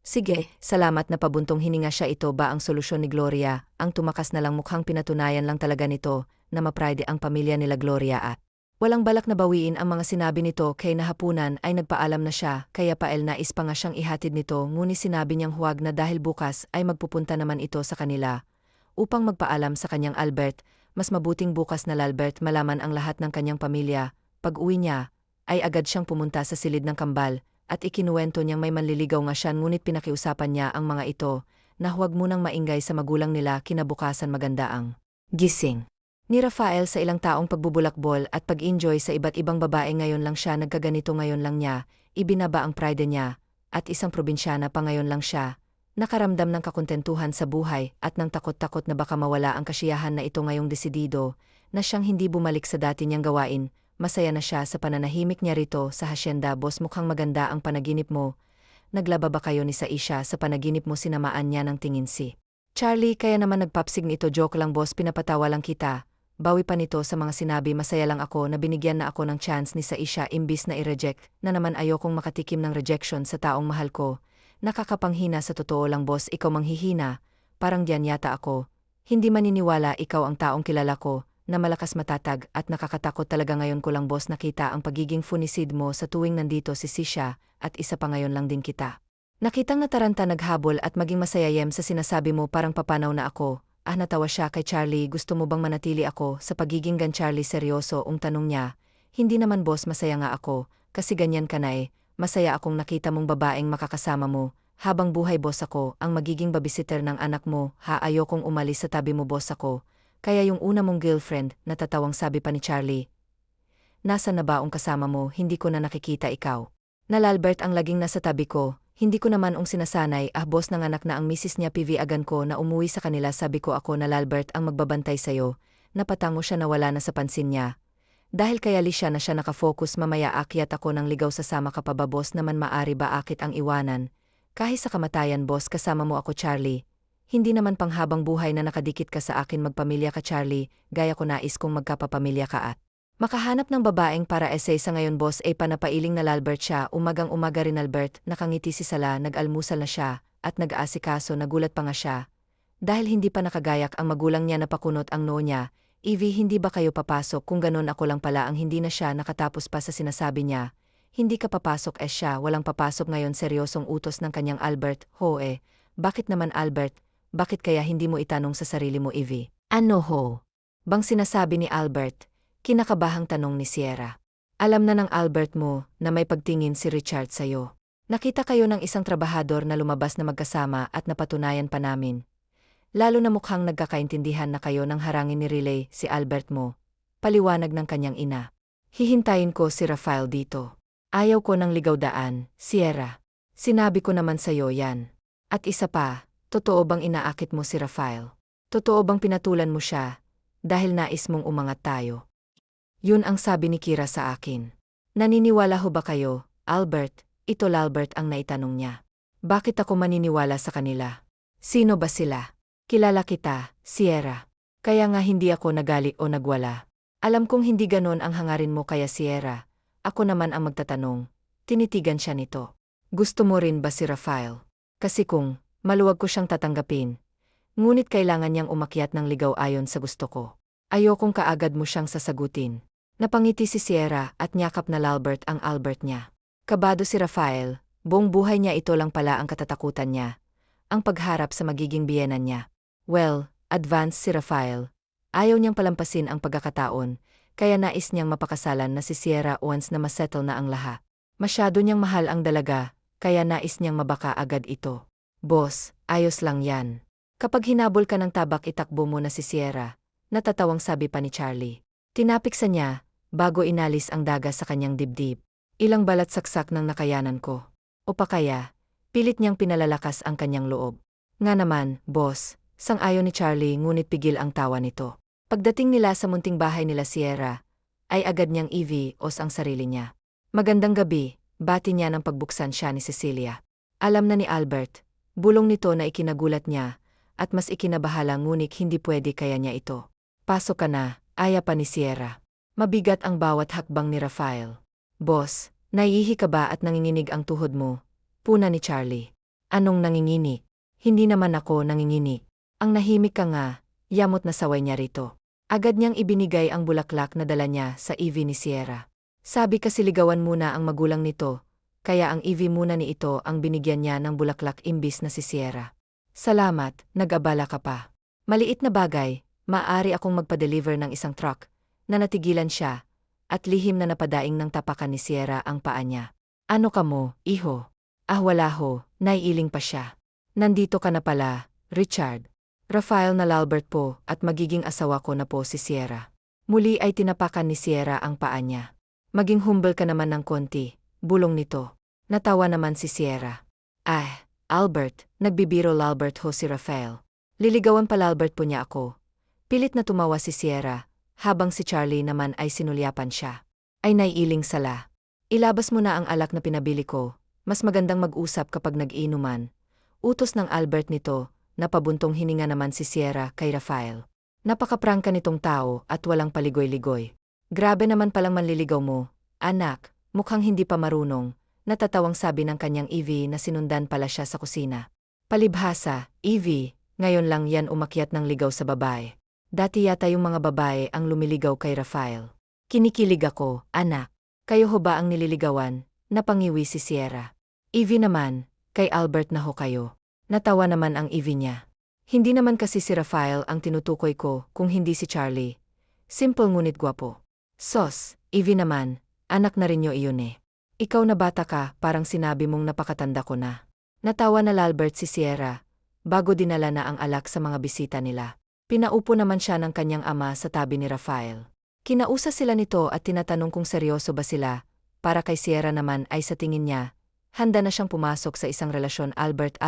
Sige, salamat. Na pabuntong hininga siya. Ito ba ang solusyon ni Gloria? Ang tumakas na lang, mukhang pinatunayan lang talaga nito na mapride ang pamilya nila Gloria, at walang balak na bawiin ang mga sinabi nito. Kay nahapunan ay nagpaalam na siya, kaya pael nais pa nga siyang ihatid nito, ngunit sinabi niyang huwag na dahil bukas ay magpupunta naman ito sa kanila upang magpaalam sa kanyang Albert. mas mabuting bukas na Albert malaman ang lahat ng kanyang pamilya. Pag-uwi niya, ay agad siyang pumunta sa silid ng kambal, at ikinuwento niyang may manliligaw nga siya ngunit pinakiusapan niya ang mga ito, na huwag munang maingay sa magulang nila kinabukasan maganda ang gising ni Rafael sa ilang taong pagbubulakbol at pag-enjoy sa iba't ibang babae. Ngayon lang siya nagkaganito, ngayon lang niya ibinaba ang pride niya, at isang probinsyana pa ngayon lang siya nakaramdam ng kakontentuhan sa buhay at ng takot-takot na baka mawala ang kasiyahan na ito. Ngayong desidido na siyang hindi bumalik sa dati niyang gawain. Masaya na siya sa pananahimik niya rito sa hasyenda. Boss, mukhang maganda ang panaginip mo. Naglaba ba kayo ni Saisha sa panaginip mo? Sinamaan niya ng tingin si Charlie. Kaya naman nagpapsig nito. Joke lang boss, pinapatawa lang kita. Bawi pa nito sa mga sinabi. Masaya lang ako na binigyan na ako ng chance ni Saisha imbis na i-reject, na naman ayokong makatikim ng rejection sa taong mahal ko. Nakakapanghina sa totoo lang boss, ikaw manghihina, parang diyan yata ako. Hindi maniniwala, ikaw ang taong kilala ko, na malakas, matatag at nakakatakot talaga. Ngayon ko lang boss nakita ang pagiging funisid mo sa tuwing nandito si Sisha, at isa pa ngayon lang din kita nakitang nataranta, naghabol at maging masayayem sa sinasabi mo. Parang papanaw na ako. Natawa siya kay Charlie. Gusto mo bang manatili ako sa pagiging gan? Charlie seryoso ang tanong niya. Hindi naman boss, masaya nga ako, kasi ganyan ka na eh. Masaya akong nakita mong babaeng makakasama mo. Habang buhay boss, ako ang magiging babysitter ng anak mo. Ayokong umalis sa tabi mo boss, ako kaya yung una mong girlfriend. Natatawang sabi pa ni Charlie. Nasa na ba ang kasama mo? Hindi ko na nakikita ikaw. Albert ang laging nasa tabi ko. Hindi ko naman sinasanay. Boss, nanganak na ang misis niya. Agan ko na umuwi sa kanila. Sabi ko ako na Albert ang magbabantay sayo. Napatango siya, nawala na sa pansin niya. Dahil kaya siya na siya nakafocus. Mamaya akyat ako ng ligaw, sasama ka pa ba boss? Naman maari ba akit ang iwanan? Kahit sa kamatayan boss, kasama mo ako Charlie. Hindi naman panghabang buhay na nakadikit ka sa akin. Magpamilya ka Charlie, gaya ko nais kong magkapapamilya ka at makahanap ng babaeng para essay. Sa ngayon boss ay panapailing na Albert siya. Umagang-umaga rin Albert, nakangiti si Sala. Nag-almusal na siya at nag-aasikaso. Nagulat pa nga siya dahil hindi pa nakagayak ang magulang niya. Napakunot ang noo niya. Evie, hindi ba kayo papasok? Kung ganon, ako lang pala ang hindi na siya nakatapos pa sa sinasabi niya. Hindi ka papasok siya walang papasok ngayon. Seryosong utos ng kanyang Albert. Bakit naman Albert? Bakit kaya hindi mo itanong sa sarili mo Evie? Ano ho bang sinasabi ni Albert? Kinakabahang tanong ni Sierra. Alam na ng Albert mo na may pagtingin si Richard sa'yo. Nakita kayo ng isang trabahador na lumabas na magkasama at napatunayan pa namin. Lalo na mukhang nagkakaintindihan na kayo nang harangin ni Riley si Albert mo. Paliwanag ng kanyang ina. Hihintayin ko si Rafael dito. Ayaw ko ng ligaw-daan, Sierra. Sinabi ko naman sa'yo yan. At isa pa, totoo bang inaakit mo si Rafael? Totoo bang pinatulan mo siya dahil nais mong umangat tayo? Yun ang sabi ni Kira sa akin. Naniniwala ho ba kayo, Albert? Ito Albert ang naitanong niya. Bakit ako maniniwala sa kanila? Sino ba sila? Kilala kita, Sierra. Kaya nga hindi ako nagali o nagwala. Alam kong hindi ganon ang hangarin mo kaya Sierra. Ako naman ang magtatanong. Tinitigan siya nito. Gusto mo rin ba si Rafael? Kasi kung maluwag ko siyang tatanggapin. Ngunit kailangan niyang umakyat ng ligaw ayon sa gusto ko. Ayokong kaagad mo siyang sasagutin. Napangiti si Sierra at nyakap na Albert ang Albert niya. Kabado si Rafael, buong buhay niya ito lang pala ang katatakutan niya. Ang pagharap sa magiging biyenan niya. Well, advanced si Rafael. Ayaw niyang palampasin ang pagkakataon, kaya nais niyang mapakasalan na si Sierra once na masettle na ang lahat. Masyado niyang mahal ang dalaga, kaya nais niyang mabaka agad ito. Boss, ayos lang yan. Kapag hinabol ka ng tabak, itakbo mo na si Sierra. Natatawang sabi pa ni Charlie. Tinapik sa niya, bago inalis ang daga sa kanyang dibdib. Ilang balat saksak ng nakayanan ko. O pa kaya, pilit niyang pinalalakas ang kanyang loob. Nga naman, boss, sang-ayon ni Charlie ngunit pigil ang tawa nito. Pagdating nila sa munting bahay nila Sierra, ay agad niyang i-os ang sarili niya. Magandang gabi, bati niya nang pagbuksan siya ni Cecilia. Alam na ni Albert, bulong nito na ikinagulat niya, at mas ikinabahala ngunit hindi pwede kaya niya ito. Pasok ka na, aya pa ni Sierra. Mabigat ang bawat hakbang ni Rafael. Boss, naiihi ka ba at nanginginig ang tuhod mo? Puna ni Charlie. Anong nanginginig? Hindi naman ako nanginginig. Ang nahimik ka nga, yamot na saway niya rito. Agad niyang ibinigay ang bulaklak na dala niya sa Evie ni Sierra. Sabi kasi ligawan muna ang magulang nito, kaya ang Evie muna ni ito ang binigyan niya ng bulaklak imbis na si Sierra. Salamat, nag-abala ka pa. Maliit na bagay, Maaari akong magpa-deliver ng isang truck, na natigilan siya, at lihim na napadaing ng tapakan ni Sierra ang paa niya. Ano ka mo, iho? Ah wala ho, naiiling pa siya. Nandito ka na pala, Richard. Rafael na Lalbert po at magiging asawa ko na po si Sierra. Muli ay tinapakan ni Sierra ang paa niya. Maging humble ka naman ng konti, bulong nito. Natawa naman si Sierra. Ah, Albert, nagbibiro Lalbert ho si Rafael. Liligawan pa Lalbert po niya ako. Pilit na tumawa si Sierra, habang si Charlie naman ay sinulyapan siya. Ay naiiling sala. Ilabas mo na ang alak na pinabili ko, mas magandang mag-usap kapag nag-inuman. Utos ng Albert nito, napabuntong hininga naman si Sierra kay Rafael. Napakaprangka nitong tao at walang paligoy-ligoy. Grabe naman palang manliligaw mo, anak, mukhang hindi pa marunong, natatawang sabi ng kanyang Evie na sinundan pala siya sa kusina. Palibhasa, Evie, ngayon lang yan umakyat ng ligaw sa babae. Dati yata yung mga babae ang lumiligaw kay Rafael. Kinikilig ako, anak. Kayo ho ba ang nililigawan? Napangiwi si Sierra. Evie naman, kay Albert na ho kayo. Natawa naman ang Evie niya. Hindi naman kasi si Rafael ang tinutukoy ko kung hindi si Charlie. Simple ngunit gwapo. Sos, Evie naman, anak na rin nyo iyon eh. Ikaw na bata ka, parang sinabi mong napakatanda ko na. Natawa na Lalbert si Sierra, bago dinala na ang alak sa mga bisita nila. Pinaupo naman siya ng kanyang ama sa tabi ni Rafael. Kinausa sila nito at tinatanong kung seryoso ba sila, para kay Sierra naman ay sa tingin niya, handa na siyang pumasok sa isang relasyon. Albert,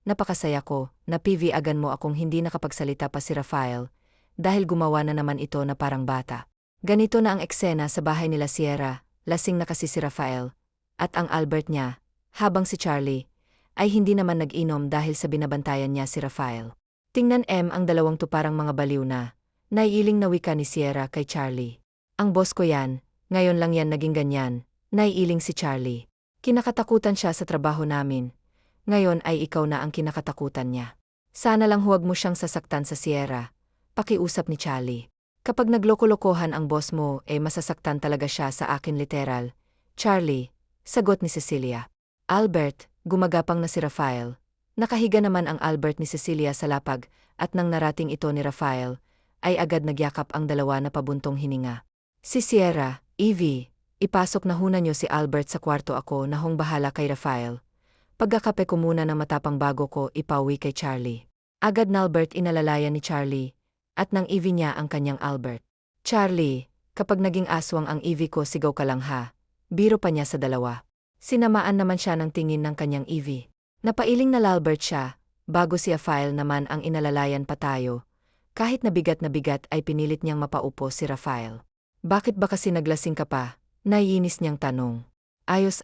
napakasaya ko, na PV-agan mo akong hindi nakapagsalita pa si Rafael, dahil gumawa na naman ito na parang bata. Ganito na ang eksena sa bahay nila Sierra, lasing na kasi si Rafael, at ang Albert niya, habang si Charlie, ay hindi naman nag-inom dahil sa binabantayan niya si Rafael. Tingnan ang dalawang to parang mga baliw na, naiiling na wika ni Sierra kay Charlie. Ang boss ko yan, ngayon lang yan naging ganyan, naiiling si Charlie. Kinakatakutan siya sa trabaho namin. Ngayon ay ikaw na ang kinakatakutan niya. Sana lang huwag mo siyang sasaktan sa Sierra, pakiusap ni Charlie. Kapag nagloko-lokohan ang boss mo masasaktan talaga siya sa akin literal. Charlie, sagot ni Cecilia. Albert, gumagapang na si Rafael. Nakahiga naman ang Albert ni Cecilia sa lapag at nang narating ito ni Rafael, ay agad nagyakap ang dalawa na pabuntong hininga. Si Sierra, Evie, ipasok na huna niyo si Albert sa kwarto, ako na hong bahala kay Rafael. Pagkakape ko muna ng matapang bago ko ipauwi kay Charlie. Agad na Albert inalalayan ni Charlie, at nang Evie niya ang kanyang Albert. Charlie, kapag naging aswang ang Evie ko sigaw ka lang ha, biro pa niya sa dalawa. Sinamaan naman siya ng tingin ng kanyang Evie. Napailing na Lalbert siya, bago si Rafael naman ang inalalayan pa tayo. Kahit na bigat ay pinilit niyang mapaupo si Rafael. Bakit ba kasi naglasing ka pa? Naiinis niyang tanong. Ayos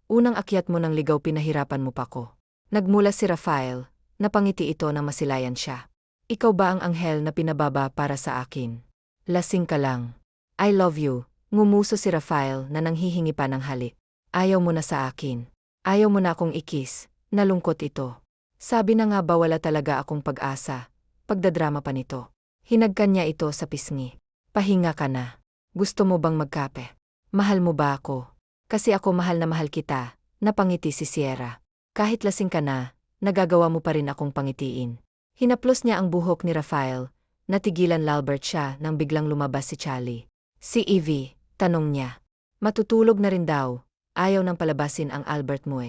unang akyat mo ng ligaw pinahirapan mo pa ko. Nagmula si Rafael, napangiti ito na masilayan siya. Ikaw ba ang anghel na pinababa para sa akin? Lasing ka lang. I love you, ngumuso si Rafael na nanghihingi pa ng halik. Ayaw mo na sa akin. Ayaw mo na akong ikis. Nalungkot ito. Sabi na nga ba wala talaga akong pag-asa. Pagdadrama pa nito. Hinagkan niya ito sa pisngi. Pahinga ka na. Gusto mo bang magkape? Mahal mo ba ako? Kasi ako mahal na mahal kita. Napangiti si Sierra. Kahit lasing ka na, nagagawa mo pa rin akong pangitiin. Hinaplos niya ang buhok ni Rafael. Natigilan Lalbert siya nang biglang lumabas si Charlie. Si Evie, tanong niya. Matutulog na rin daw. Ayaw nang palabasin ang Albert mo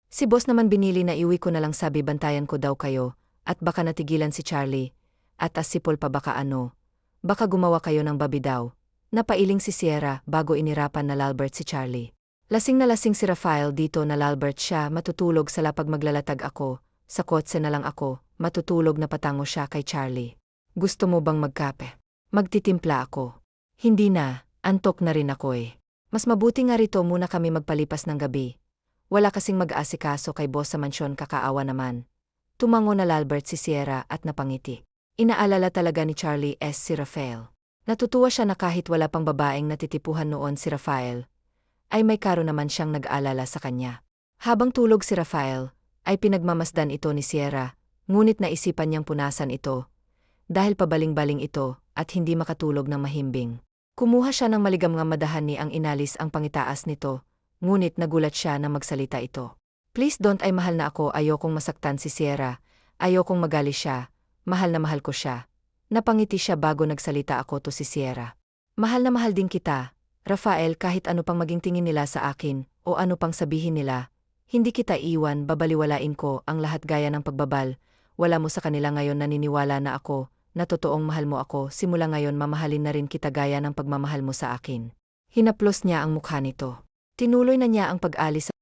Si boss naman binili na iwi ko na lang, sabi bantayan ko daw kayo, at baka natigilan si Charlie, at asipol pa baka baka gumawa kayo ng babi daw. Napailing si Sierra bago inirapan na Lalbert si Charlie. Lasing na lasing si Rafael dito na Lalbert siya matutulog sa lapag, maglalatag ako, sa kotse na lang ako, matutulog na patango siya kay Charlie. Gusto mo bang magkape? Magtitimpla ako. Hindi na, antok na rin ako Mas mabuti nga rito muna kami magpalipas ng gabi. Wala kasing mag-aasikaso kay boss sa mansyon, kakaawa naman. Tumango na Lalbert si Sierra at napangiti. Inaalala talaga ni Charlie si Rafael. Natutuwa siya na kahit wala pang babaeng natitipuhan noon si Rafael, ay may karo naman siyang nag-aalala sa kanya. Habang tulog si Rafael, ay pinagmamasdan ito ni Sierra, ngunit naisipan niyang punasan ito. Dahil pabaling-baling ito at hindi makatulog ng mahimbing. Kumuha siya ng maligam-ngam madahan ni ang inalis ang pangitaas nito. Ngunit nagulat siya na magsalita ito. Please don't, ay mahal na ako, ayokong masaktan si Sierra, ayokong magali siya, mahal na mahal ko siya. Napangiti siya bago nagsalita. Ako to si Sierra. Mahal na mahal din kita, Rafael, kahit ano pang maging tingin nila sa akin, o ano pang sabihin nila. Hindi kita iwan, babaliwalain ko ang lahat gaya ng pagbabal. Wala mo sa kanila ngayon, naniniwala na ako, na totoong mahal mo ako. Simula ngayon mamahalin na rin kita gaya ng pagmamahal mo sa akin. Hinaplos niya ang mukha nito. Tinuloy na niya ang pag-alis